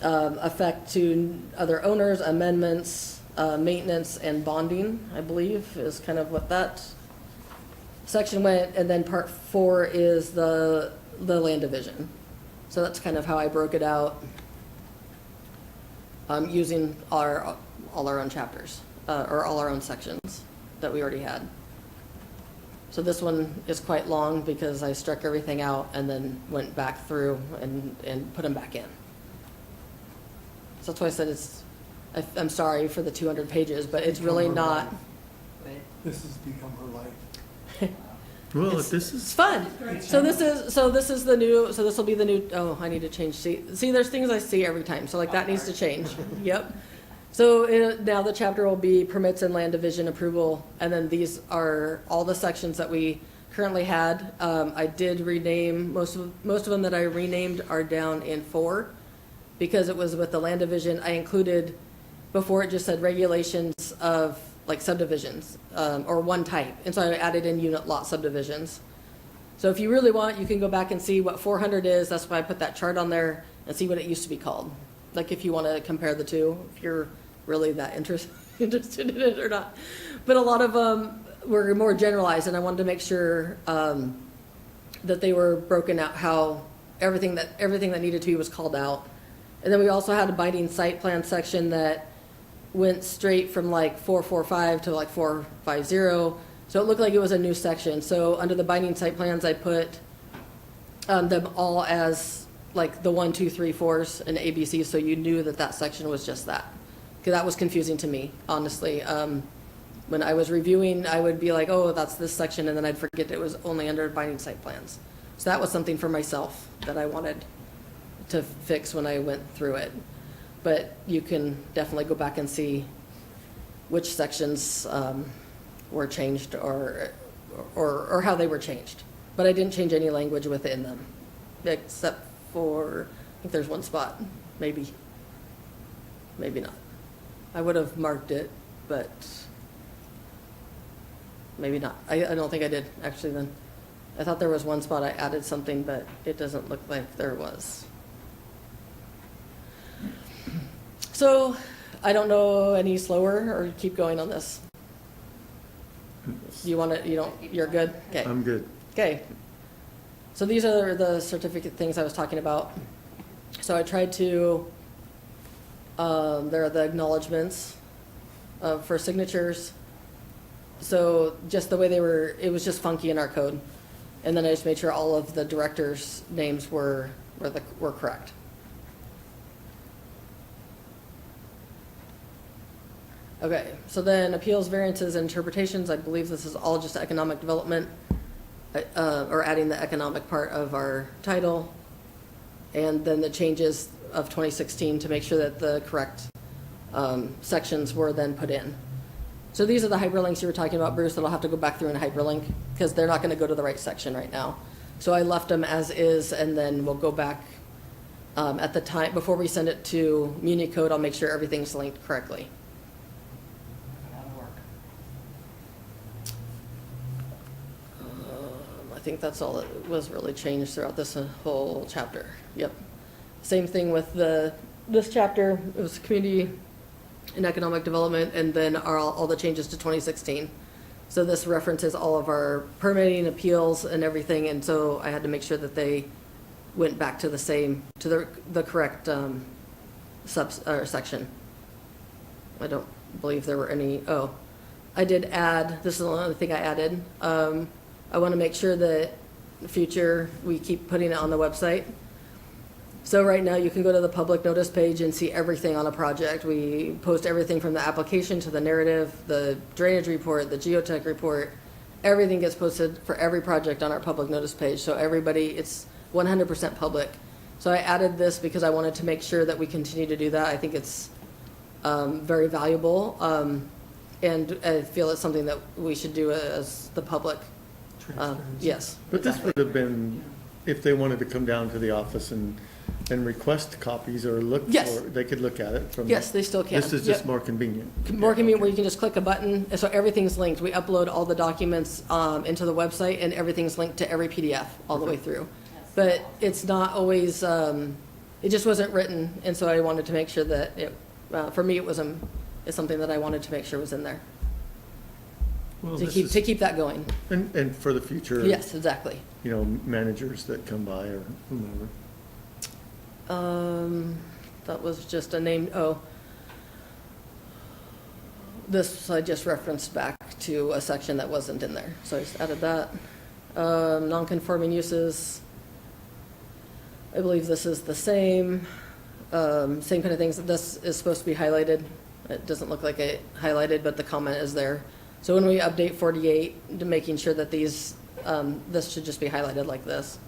effect to other owners, amendments, maintenance, and bonding, I believe, is kind of what that section went. And then part 4 is the land division. So that's kind of how I broke it out, using all our own chapters, or all our own sections that we already had. So this one is quite long because I struck everything out and then went back through and put them back in. So that's why I said I'm sorry for the 200 pages, but it's really not. This has become her life. Well, It's- this It's is, fun. So this is the new, so this will be the new, oh, I need to change. See, there's things I see every time, so like that needs to change. Yep. So now the chapter will be permits and land division approval, and then these are all the sections that we currently had. I did rename, most of them that I renamed are down in 4, because it was with the land division. I included, before it just said regulations of like subdivisions, or one type, and so I added in unit lot subdivisions. So if you really want, you can go back and see what 400 is. That's why I put that chart on there, and see what it used to be called. Like if you want to compare the two, if you're really that interested in it or not. But a lot of them were more generalized, and I wanted to make sure that they were broken out, how everything that needed to be was called out. And then we also had a binding site plan section that went straight from like 445 to like 450. So it looked like it was a new section. So under the binding site plans, I put them all as like the 1, 2, 3, 4s and ABC, so you knew that section was just that. Because that was confusing to me, honestly. When I was reviewing, I would be like, oh, that's this section, and then I'd forget it was only under binding site plans. So that was something for myself that I wanted to fix when I went through it. But you can definitely go back and see which sections were changed or how they were changed. But I didn't change any language within them, except for, I think there's one spot, maybe. Maybe not. I would have marked it, but maybe not. I don't think I did, actually, then. I thought there was one spot I added something, but it doesn't look like there was. So, I don't know any slower or keep going on this. You want to, you don't, you're good? Okay. I'm good. Okay. So these are the certificate things I was talking about. So I tried to, there are the acknowledgements for signatures. So just the way they were, it was just funky in our code. And then I just made sure all of the directors' names were correct. Okay, so then appeals, variances, and interpretations, I believe this is all just economic development, or adding the economic part of our title. And then the changes of 2016 to make sure that the correct sections were then put in. So these are the hyperlinks you were talking about, Bruce, that I'll have to go back through and hyperlink, because they're not gonna go to the right section right now. So I left them as is, and then we'll go back at the time, before we send it to MuniCode, I'll make sure everything's linked correctly. That'll work. I think that's all that was really changed throughout this whole chapter. Yep. Same thing with this chapter, it was community and economic development, and then all the changes to 2016. So this references all of our permitting, appeals, and everything, and so I had to make sure that they went back to the correct section. I don't believe there were any, I did add, this is the only thing I added. I want to make sure that in the future we keep putting it on the website. So right now you can go to the public notice page and see everything on a project. We post everything from the application to the narrative, the drainage report, the geotech report. Everything gets posted for every project on our public notice page. So everybody, it's 100% public. So I added this because I wanted to make sure that we continue to do that. I think it's very valuable. And I feel it's something that we should do as the public. Yes. But this would have been, if they wanted to come down to the office and request copies or look Yes. for, they could look at it from. Yes, they still can. This is just Yep. more convenient. More convenient where you can just click a button, and so everything's linked. We upload all the documents into the website, and everything's linked to every PDF all the way through. But it's not always, it just wasn't written, and so I wanted to make sure that it, for me, it's something that I wanted to make sure was in there, Well, to this keep, is- to keep that going. And for the future. Yes, exactly. You know, managers that come by or whomever. That was just a name, this I just referenced back to a section that wasn't in there, so I just added that. Non-conforming uses, I believe this is the same kind of things. This is supposed to be highlighted. It doesn't look like it highlighted, but the comment is there. So when we update 48, to making sure that these, this should just be highlighted like this,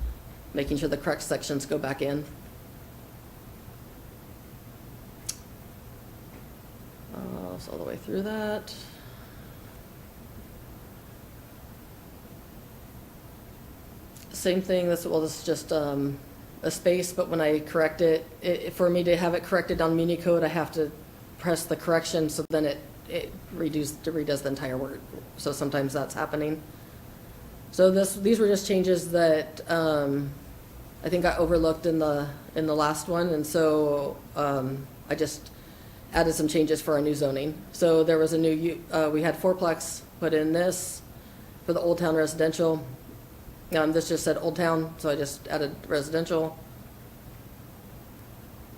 making sure the correct sections go back in. So all the way through that. Same thing, this is just a space, but when I correct it, for me to have it corrected on MuniCode, I have to press the correction, so then it redoes the entire word. So sometimes that's happening. So these were just changes that I think I overlooked in the last one, and so I just added some changes for our new zoning. So there was a new, we had fourplex put in this for the Old Town residential. This just said Old Town, so I just added residential.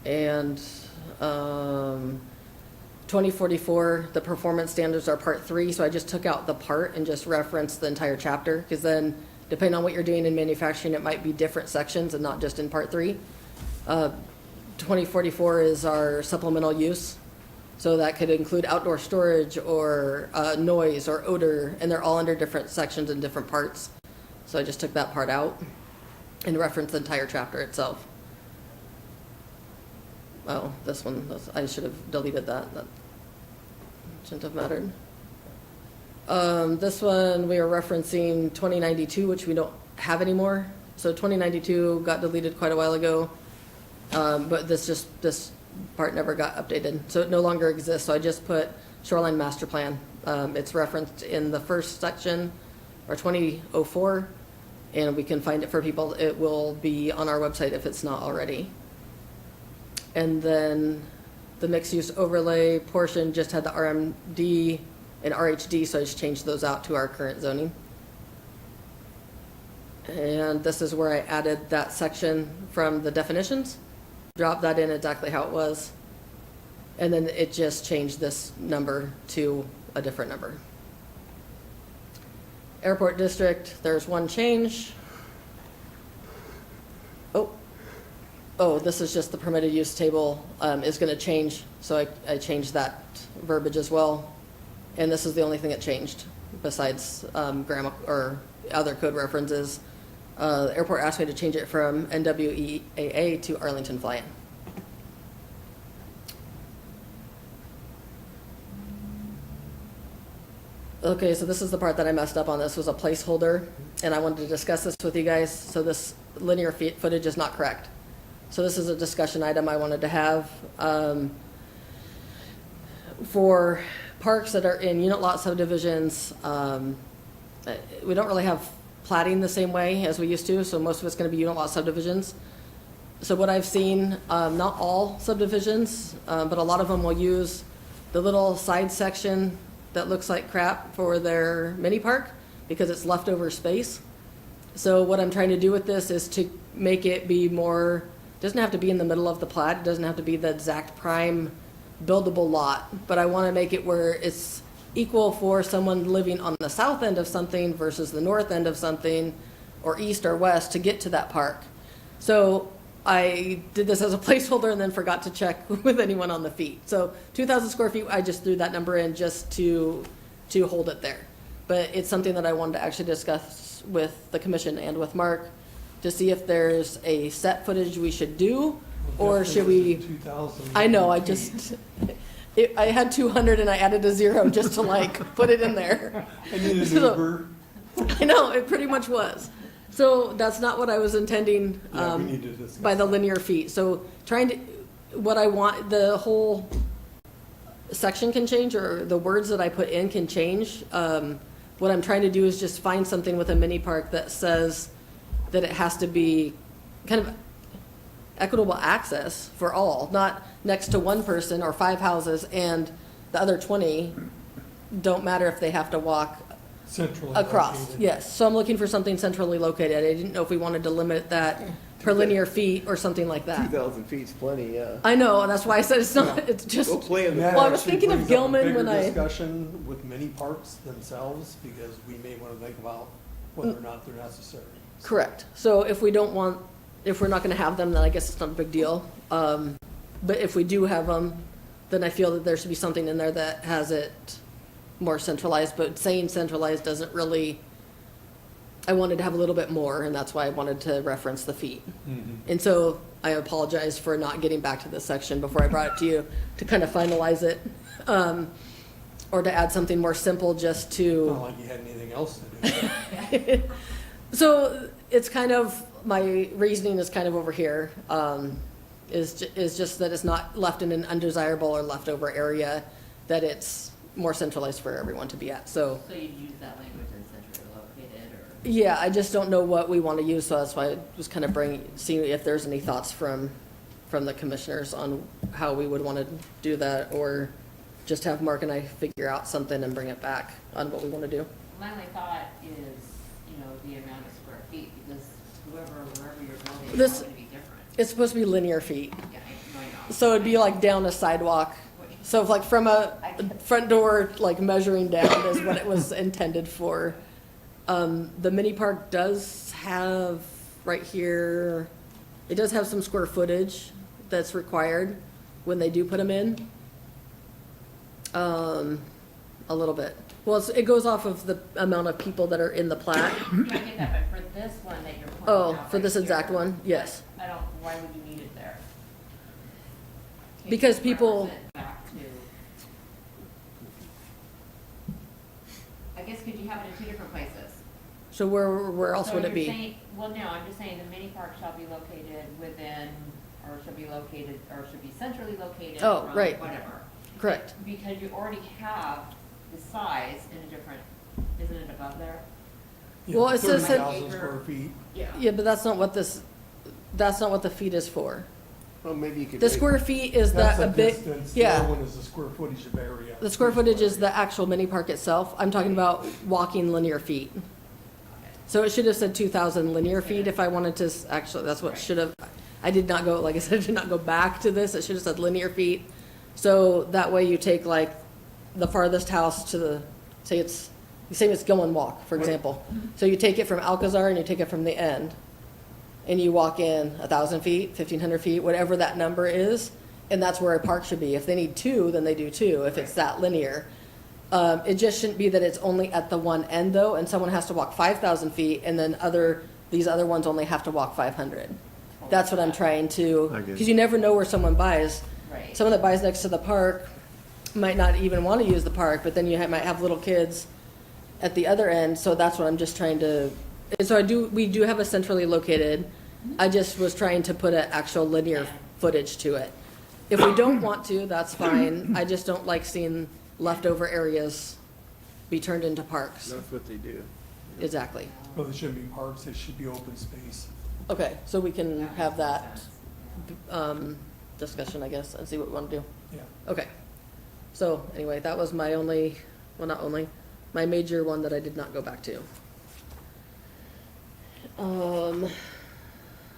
And 2044, the performance standards are part 3, so I just took out the part and just referenced the entire chapter, because then depending on what you're doing in manufacturing, it might be different sections and not just in part 3. 2044 is our supplemental use. So that could include outdoor storage or noise or odor, and they're all under different sections and different parts. So I just took that part out and referenced the entire chapter itself. Oh, this one, I should have deleted that. That shouldn't have mattered. This one, we are referencing 2092, which we don't have anymore. So 2092 got deleted quite a while ago, but this part never got updated. So it no longer exists, so I just put shoreline master plan. It's referenced in the first section, or 2004, and we can find it for people. It will be on our website if it's not already. And then the mixed-use overlay portion just had the RMD and RHD, so I just changed those out to our current zoning. And this is where I added that section from the definitions, dropped that in exactly how it was, and then it just changed this number to a different number. Airport district, there's one change. Oh, this is just the permitted use table is going to change, so I changed that verbiage as well. And this is the only thing that changed besides grammar or other code references. The airport asked me to change it from NWEAA to Arlington Fly-In. Okay, so this is the part that I messed up on. This was a placeholder, and I wanted to discuss this with you guys. So this linear footage is not correct. So this is a discussion item I wanted to have. For parks that are in unit lot subdivisions, we don't really have platting the same way as we used to, so most of it's going to be unit lot subdivisions. So what I've seen, not all subdivisions, but a lot of them will use the little side section that looks like crap for their mini park because it's leftover space. So what I'm trying to do with this is to make it be more, it doesn't have to be in the middle of the plat, it doesn't have to be the exact prime buildable lot, but I want to make it where it's equal for someone living on the south end of something versus the north end of something, or east or west, to get to that park. So I did this as a placeholder and then forgot to check with anyone on the feet. So 2,000 square feet, I just threw that number in just to hold it there. But it's something that I wanted to actually discuss with the commission and with Mark to see if there's a set footage we should do, or should we? 2,000. I know, I had 200 and I added a 0 just to like put it in there. I need an So- Uber. I know, it pretty much was. So that's not what I was intending Yeah, we need to discuss by the that. linear feet. So what I want, the whole section can change, or the words that I put in can change. What I'm trying to do is just find something with a mini park that says that it has to be kind of equitable access for all, not next to one person or 5 houses and the other 20 don't matter if they have to walk Centrally across. located. Yes, so I'm looking for something centrally located. I didn't know if we wanted to limit that per linear feet or something like that. 2,000 feet's plenty, yeah. I know, that's why I said it's not, it's just, Go play in the That Well, I was actually thinking of brings up a Gilman bigger when I- discussion with mini parks themselves, because we may want to think about whether or not they're necessary. correct. So if we're not gonna have them, then I guess it's not a big deal. But if we do have them, then I feel that there should be something in there that has it more centralized, but saying centralized doesn't really, I wanted to have a little bit more, and that's why I wanted to reference the feet. And so I apologize for not getting back to this section before I brought it to you to kind of finalize it, or to add something more simple just to. Not like you had anything else to do. So it's kind of, my reasoning is kind of over here, is just that it's not left in an undesirable or leftover area, that it's more centralized for everyone to be at, so. So you'd use that language in centrally located, or? Yeah, I just don't know what we want to use, so that's why I was kind of seeing if there's any thoughts from the commissioners on how we would want to do that, or just have Mark and I figure out something and bring it back on what we want to do. My only thought is, the amount of square feet, because wherever you're building, it's This- going to be different. It's supposed to be linear feet, Yeah, I know. so it'd be like down a sidewalk. So if like from a front door, like measuring down is what it was intended for. The mini park does have, right here, it does have some square footage that's required when they do put them in. A little bit. Well, it goes off of the amount of people that are in the plat. I get that, but for this one that you're pointing Oh, out for right this exact here, one, yes. I don't, why would you need it there? Can't Because you people- reference it back to- I guess could you have it in 2 different places? So where else So would it you're be? saying- Well, no, I'm just saying the mini park shall be located within, or should be located, or should be centrally located. Oh, from right. Whatever. Correct. Because you already have the size in a different, isn't it above there? Well, it says that- 30,000 square feet. Yeah, but that's not what the feet is for. Well, maybe you could. The make- square feet is That's that a a big, distance, the yeah. other one is the square footage of area. The square footage is the actual mini park itself. I'm talking about walking linear feet. So it should have said 2,000 linear feet if I wanted to, actually, that's what should have, I did not go, like I said, I did not go back to this. It should have said linear feet. So that way you take like the farthest house to the, say it's Gilman Walk, for example. So you take it from Alcazar and you take it from the end. And you walk in 1,000 feet, 1,500 feet, whatever that number is, and that's where a park should be. If they need 2, then they do 2, if it's that linear. It just shouldn't be that it's only at the one end though, and someone has to walk 5,000 feet, and then these other ones only have to walk 500. That's what I'm trying to, I get it. because you never know where someone buys. Right. Someone that buys next to the park might not even want to use the park, but then you might have little kids at the other end, so that's what I'm just trying to, and so we do have a centrally located. I just was trying to put an actual linear footage to it. If we don't want to, that's fine. I just don't like seeing leftover areas be turned into parks. That's what they do. Exactly. Well, they shouldn't be parks, they should be open space. Okay, so we can have that, discussion, I guess, and see what we want to do. Yeah. Okay. So anyway, that was my only, well, not only, my major one that I did not go back to.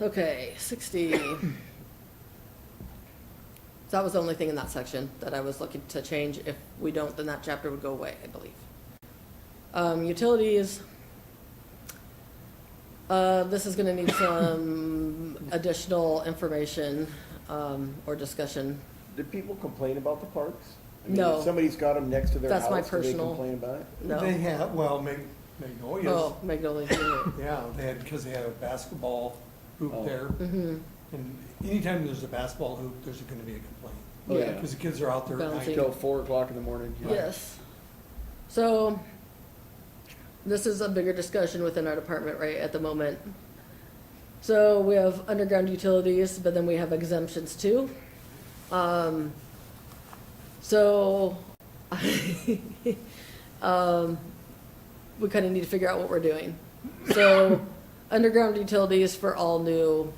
Okay, 60. So that was the only thing in that section that I was looking to change. If we don't, then that chapter would go away, I believe. Utilities. This is gonna need some additional information, or discussion. Do people complain about the parks? I mean, No. If somebody's got them next to their That's my house, do they personal- complain about it? No. They have, well, Magnolia's, Oh, Magnolia. yeah, they had, because they had a basketball hoop Oh. there. Mm-hmm. And anytime there's a basketball hoop, there's gonna be a complaint. Oh, yeah. Because the kids are out there at Bouncing. night. Till 4 o'clock in the morning. yeah. Yes. So, this is a bigger discussion within our department right at the moment. So we have underground utilities, but then we have exemptions too. So, we kind of need to figure out what we're doing. So, underground utilities for all new,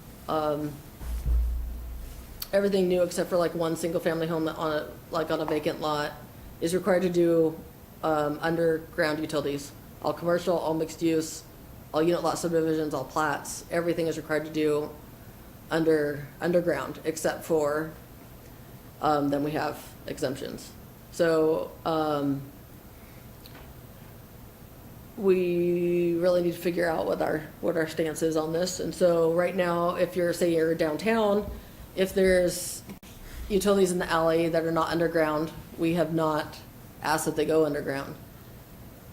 everything new except for like one single-family home that on a vacant lot is required to do, underground utilities. All commercial, all mixed use, all unit lot subdivisions, all plats, everything is required to do underground, except for, then we have exemptions. So, we really need to figure out what our stance is on this. And so right now, if you're downtown, if there's utilities in the alley that are not underground, we have not asked that they go underground.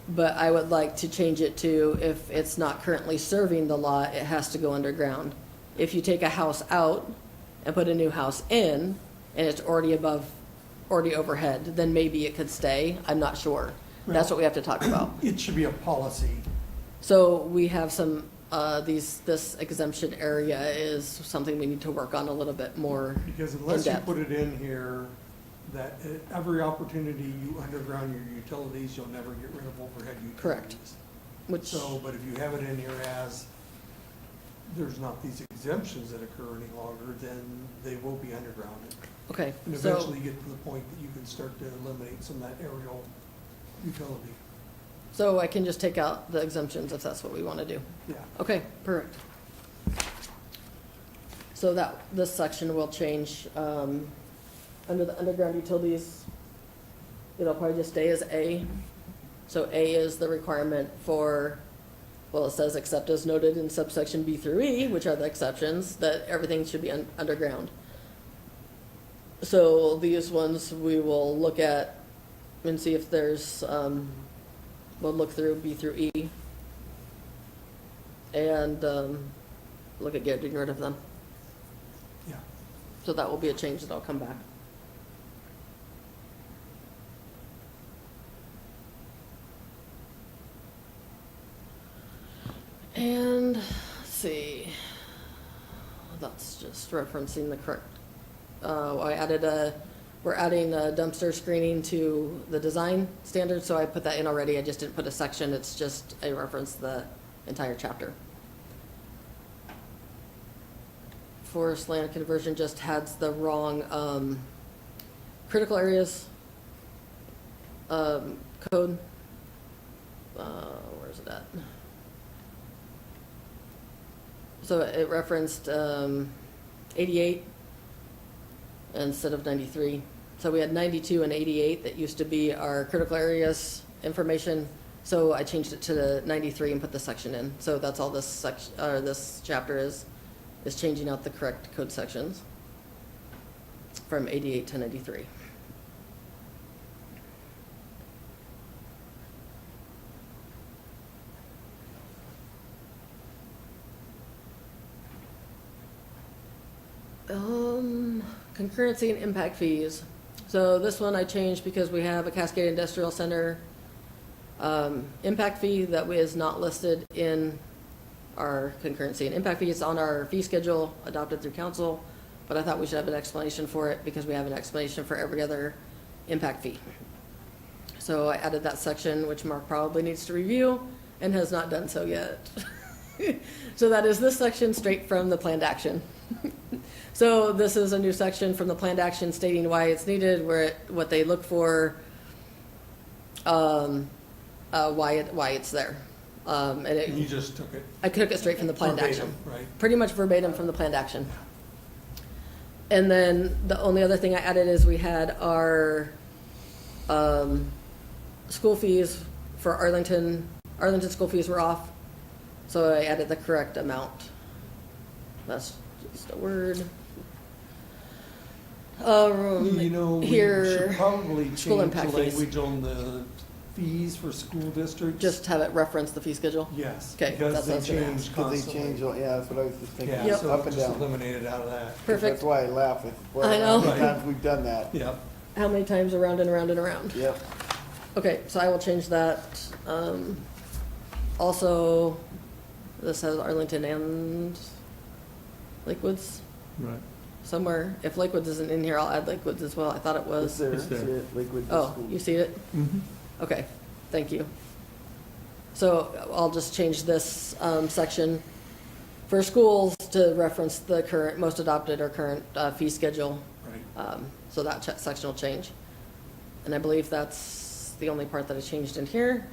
But I would like to change it to, if it's not currently serving the lot, it has to go underground. If you take a house out and put a new house in, and it's already overhead, then maybe it could stay. I'm not sure. That's what we have to talk about. It should be a policy. So we have some, this exemption area is something we need to work on a little bit more Because unless you in-depth. put it in here, that at every opportunity you underground your utilities, you'll never get rid of overhead utilities. Correct. Which, So, but if you have it in here as, there's not these exemptions that occur any longer, then they will be undergrounded. okay, And so, eventually you get to the point that you can start to eliminate some of that aerial utility. so I can just take out the exemptions if that's what we want to do. Yeah. Okay, perfect. So this section will change, under the underground utilities, it'll probably just stay as A. So A is the requirement for, well, it says except as noted in subsection B through E, which are the exceptions, that everything should be underground. So these ones we will look at and see if there's, we'll look through B through E. And, look at getting rid of them. Yeah. So that will be a change that'll come back. just referencing the correct, we're adding a dumpster screening to the design standards, so I put that in already. I just didn't put a section. It's just a reference to the entire chapter. Forest land conversion just has the wrong, critical areas, code. Where's it at? So it referenced 88 instead of 93. So we had 92 and 88 that used to be our critical areas information. So I changed it to the 93 and put the section in. So that's all this section, this chapter is changing out the correct code sections from 88 to 93. Concurrency and impact fees. So this one I changed because we have a Cascade Industrial Center impact fee that is not listed in our concurrency and impact fee. It's on our fee schedule adopted through council, but I thought we should have an explanation for it because we have an explanation for every other impact fee. So I added that section, which Mark probably needs to review and has not done so yet. So that is this section straight from the planned action. So this is a new section from the planned action stating why it's needed, what they look for, why it's there. And And you just took it I took it straight from the planned action. verbatim, right? Pretty much verbatim from the planned action. And then the only other thing I added is we had our school fees for Arlington. Arlington school fees were off, so I added the correct amount. That's just a word. You know, we here, should probably school change the impact fees. language on the fees for school districts. Just have it reference the fee schedule. Yes, Okay, because that's they what I was gonna change Because they constantly. change, yeah, that's what I was just thinking, Yeah, Yep. so up and just down. eliminate it out of that. That's Perfect. why I laugh at, well, I know. how many times we've done that. Yep, How many times around and around and around? Yep. Okay, so I will change that. Also, this has Arlington and Lakewoods Right. somewhere. If Lakewoods isn't in here, I'll add Lakewoods as well. I thought it It's was. there, It's it's there. it, Lakewood Oh, School. you see it? Mm-hmm. Okay, thank you. So I'll just change this section for schools to reference the current, most adopted or current fee schedule. right. So that section will change. And I believe that's the only part that I changed in here.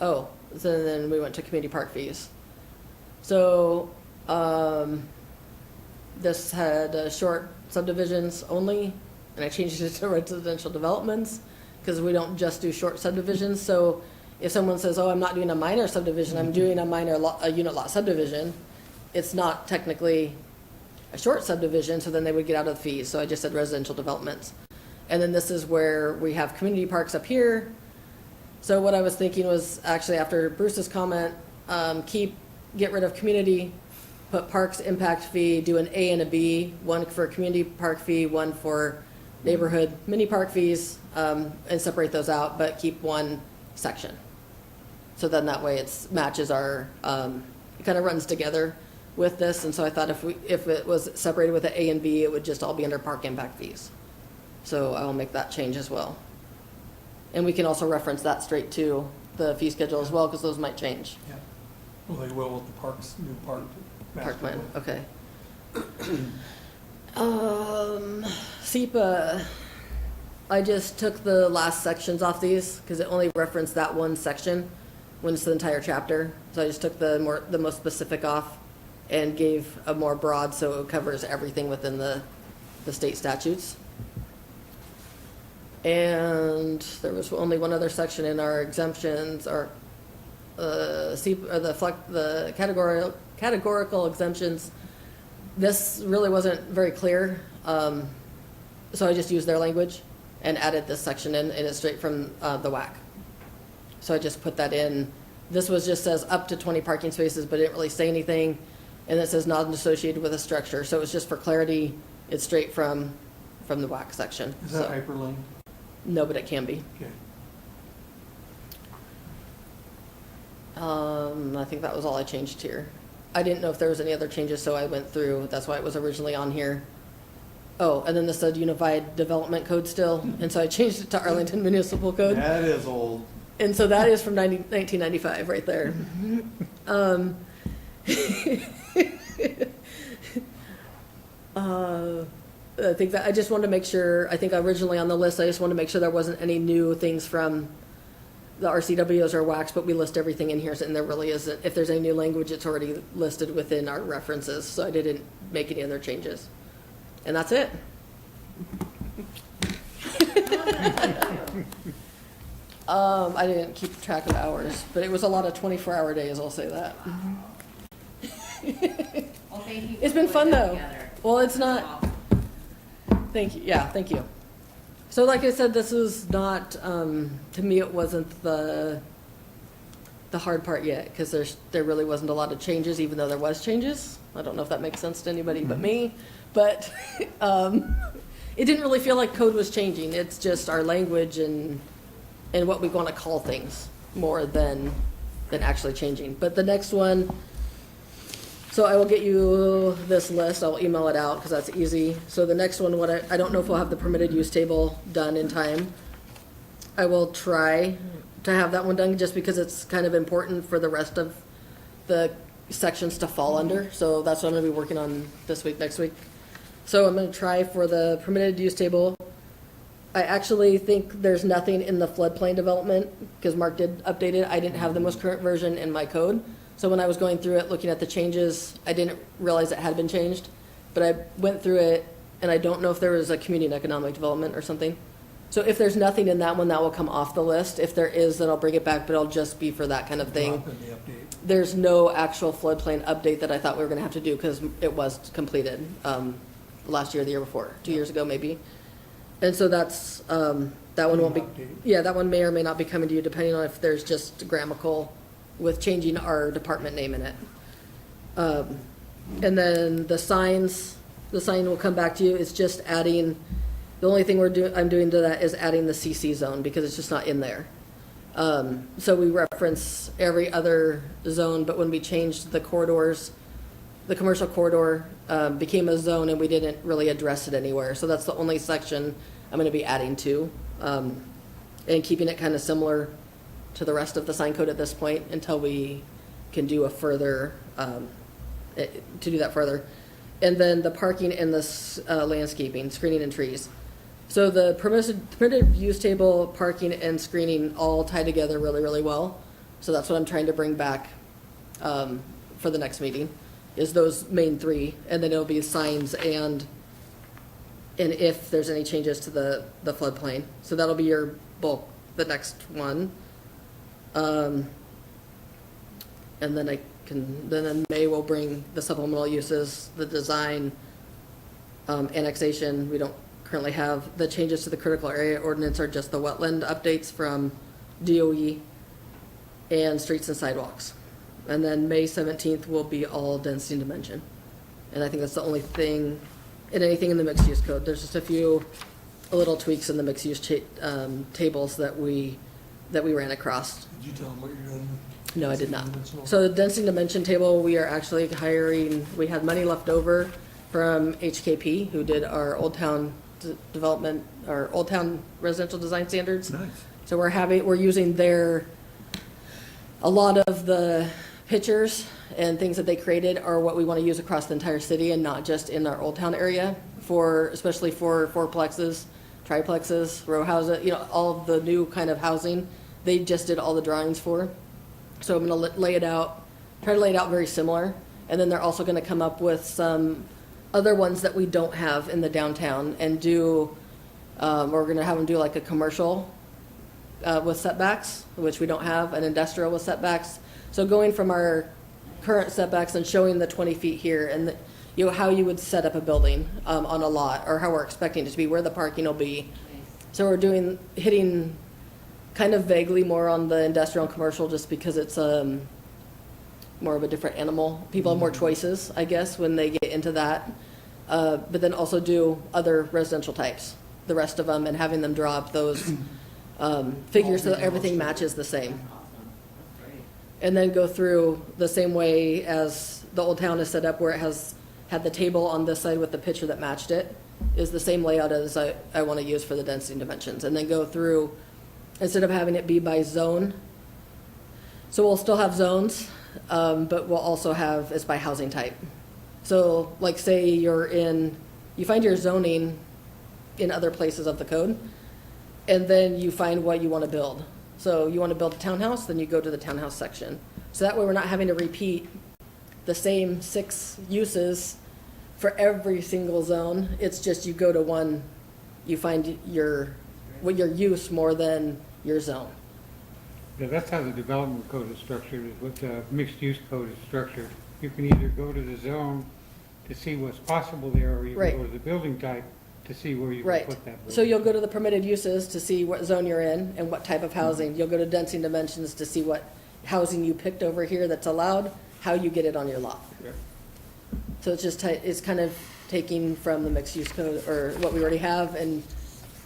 Oh, so then we went to community park fees. So, this had short subdivisions only, and I changed it to residential developments, because we don't just do short subdivisions. So if someone says, oh, I'm not doing a minor subdivision, I'm doing a minor a unit lot subdivision, it's not technically a short subdivision, so then they would get out of the fees. So I just said residential developments. And then this is where we have community parks up here. So what I was thinking was actually after Bruce's comment, get rid of community, put parks impact fee, do an A and a B, one for community park fee, one for neighborhood mini park fees, and separate those out, but keep one section. So then that way it's matches our, it kind of runs together with this. And so I thought if it was separated with an A and B, it would just all be under park impact fees. So I will make that change as well. And we can also reference that straight to the fee schedule as well, because those might change. Yeah. Well, they will with the parks, new park. Park plan, master okay. SEPA, I just took the last sections off these, because it only referenced that one section when it's the entire chapter. So I just took the most specific off and gave a more broad, so it covers everything within the state statutes. And there was only one other section in our exemptions, or the categorical exemptions. This really wasn't very clear, so I just used their language and added this section in, and it's straight from the WAC. So I just put that in. This was just says up to 20 parking spaces, but it didn't really say anything, and it says not associated with a structure. So it's just for clarity. It's straight from the WAC section. Is that So- hyperlinked? No, but it can be. Okay. I think that was all I changed here. I didn't know if there was any other changes, so I went through, that's why it was originally on here. Oh, and then this said Unified Development Code still, and so I changed it to Arlington Municipal Code. That is old. And so that is from 1995, right there. I think that, I just wanted to make sure, I think originally on the list, I just wanted to make sure there wasn't any new things from the RCWs or WACs, but we list everything in here, and there really isn't. If there's any new language, it's already listed within our references, so I didn't make any other changes. And that's it. I didn't keep track of hours, but it was a lot of 24-hour days, I'll say that. Well, thank you. It's for been putting fun, that though. together. Well, it's not, thank you, yeah, thank you. So like I said, this is not, to me, it wasn't the hard part yet, because there really wasn't a lot of changes, even though there was changes. I don't know if that makes sense to anybody but me, but it didn't really feel like code was changing. It's just our language and what we want to call things more than actually changing. But the next one, so I will get you this list. I'll email it out because that's easy. So the next one, I don't know if we'll have the permitted use table done in time. I will try to have that one done just because it's kind of important for the rest of the sections to fall under. So that's what I'm going to be working on this week, next week. So I'm going to try for the permitted use table. I actually think there's nothing in the floodplain development because Mark did update it. I didn't have the most current version in my code. So when I was going through it, looking at the changes, I didn't realize it had been changed. But I went through it, and I don't know if there was a community and economic development or something. So if there's nothing in that one, that will come off the list. If there is, then I'll bring it back, but it'll just be for that kind of thing. Drop in the update. There's no actual floodplain update that I thought we were going to have to do because it was completed last year, the year before, 2 years ago maybe. And so that's, that one won't be, Update. yeah, that one may or may not be coming to you depending on if there's just grammatical with changing our department name in it. And then the sign will come back to you. It's just adding, the only thing I'm doing to that is adding the CC zone because it's just not in there. So we reference every other zone, but when we changed the corridors, the commercial corridor became a zone and we didn't really address it anywhere. So that's the only section I'm going to be adding to and keeping it kind of similar to the rest of the sign code at this point until we can do a further, to do that further. And then the parking and the landscaping, screening and trees. So the permitted use table, parking and screening all tie together really, really well. So that's what I'm trying to bring back for the next meeting, is those main three. And then it'll be signs and if there's any changes to the floodplain. So that'll be your bulk, the next one. And then then in May we'll bring the supplemental uses, the design, annexation. We don't currently have the changes to the critical area ordinance are just the wetland updates from DOE and streets and sidewalks. And then May 17th will be all density and dimension. And I think that's the only thing, and anything in the mixed use code. There's just a few little tweaks in the mixed use tables that we ran across. Did you tell them what you're doing? No, I did not. Dimensional. So the density dimension table, we are actually hiring, we had money left over from HKP, who did our Old Town development, our Old Town residential design standards. Nice. So we're using a lot of the pictures and things that they created are what we want to use across the entire city and not just in our Old Town area especially for fourplexes, triplexes, row houses, all of the new kind of housing. They just did all the drawings for. So I'm going to try to lay it out very similar. And then they're also going to come up with some other ones that we don't have in the downtown and we're going to have them do like a commercial with setbacks, which we don't have, an industrial with setbacks. So going from our current setbacks and showing the 20 feet here and how you would set up a building on a lot, or how we're expecting it to be, where the parking will be. So we're hitting kind of vaguely more on the industrial and commercial just because it's more of a different animal. People have more choices, I guess, when they get into that. But then also do other residential types, the rest of them, and having them draw up those figures so that everything matches the same. Awesome. That's great. and then go through the same way as the Old Town is set up, where it had the table on this side with the picture that matched it, is the same layout as I want to use for the density dimensions, and then go through, instead of having it be by zone. So we'll still have zones, but we'll also have, it's by housing type. So like say you find your zoning in other places of the code, and then you find what you want to build. So you want to build a townhouse, then you go to the townhouse section. So that way we're not having to repeat the same 6 uses for every single zone. It's just you go to one, you find your use more than your zone. Yeah, that's how the development code is structured, is with the mixed-use code is structured. You can either go to the zone to see what's possible there, or you Right. can go to the building type to see where you can Right. put that building. So you'll go to the permitted uses to see what zone you're in and what type of housing. You'll go to density dimensions to see what housing you picked over here that's allowed, how you get it on your lot. Yeah. So it's just, it's kind of taking from the mixed use code, or what we already have, and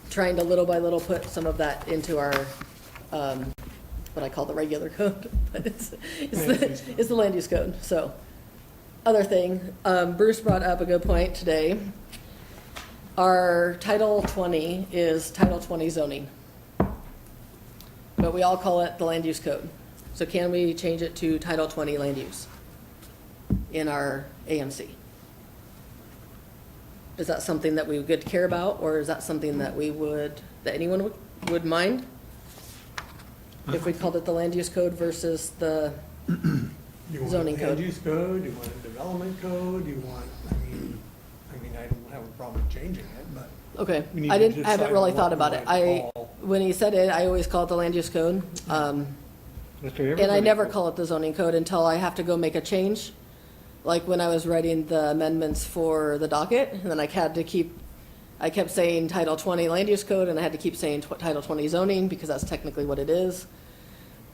trying to little by little put some of that into our, what I call the regular code, but it's the land use code, so. Other thing, Bruce brought up a good point today. Our Title 20 is Title 20 zoning. But we all call it the land use code. So can we change it to Title 20 land use in our AMC? Is that something that we would care about, or is that something that that anyone would mind? If we called it the land use code versus the, You want Zoning a land code. use code, you want a development code, you want, I mean, I don't have a problem changing it, but. okay, We need I to haven't decide really what thought we about it. want to call. When he said it, I always call it the land use code. That's what And I everybody never calls call it the zoning code until I have to go make a change. Like when I was writing the amendments for the docket, and then I kept saying Title 20 land use code, and I had to keep saying Title 20 zoning, because that's technically what it is.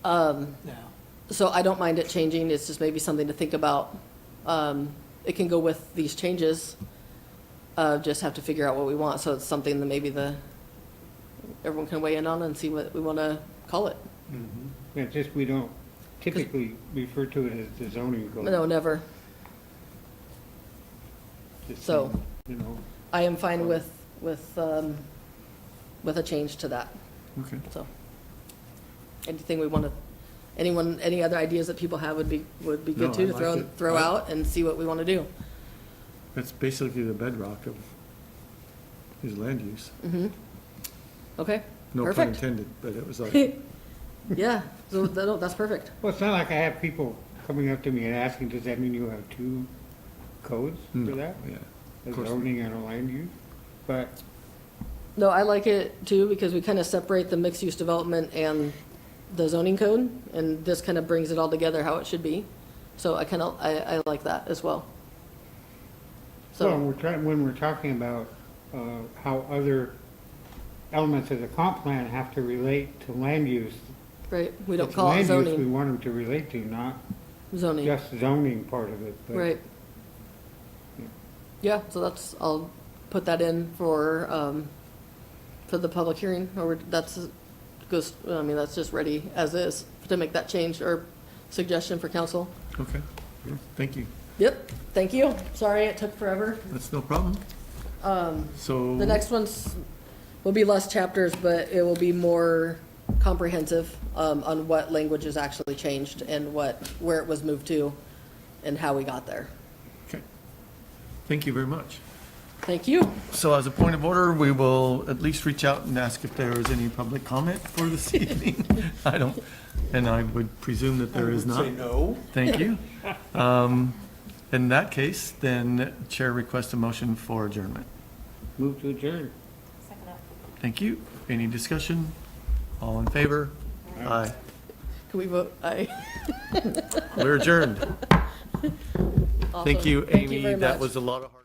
Yeah. So I don't mind it changing, it's just maybe something to think about. It can go with these changes, just have to figure out what we want, so it's something that maybe everyone can weigh in on and see what we want to call it. Yeah, just we don't typically refer to it as the zoning code. No, never. Just So- saying, you know, I am fine with a change to that, Okay. so. Anything we want to, any other ideas that people have would be No, good too, I to like it. throw out and see what we want to do. That's basically the bedrock of his land use. Okay, No pun perfect. intended, but it was like, Yeah, so that's perfect. well, it's not like I have people coming up to me and asking, does that mean you have 2 codes for no, that? yeah. A Of course not. zoning and a land use? But No, I like it too, because we kind of separate the mixed-use development and the zoning code, and this kind of brings it all together how it should be. So I like that as well. Well, So, when we're talking about how other elements of the comp plan have to relate to land use. right, we don't it's call it land use we zoning, want them to relate to, not zoning, just zoning part of it. but- right. Yeah, so I'll put that in for the public hearing, or that's just ready as is to make that change or suggestion for council. Okay, thank you. Yep, thank you. Sorry it took forever. That's no problem. So. The next ones will be less chapters, but it will be more comprehensive on what language is actually changed and where it was moved to and how we got there. Okay. Thank you very much. Thank you. So as a point of order, we will at least reach out and ask if there is any public comment for this evening. And I would presume that there is I would say not. no. Thank you. In that case, then Chair requests a motion for adjournment. Move to adjourn. Second up. Thank you. Any discussion? All in favor? Aye. Can we vote aye? We're adjourned. Thank Awesome. you, Thank you Amy. very That much. was a lot of hard.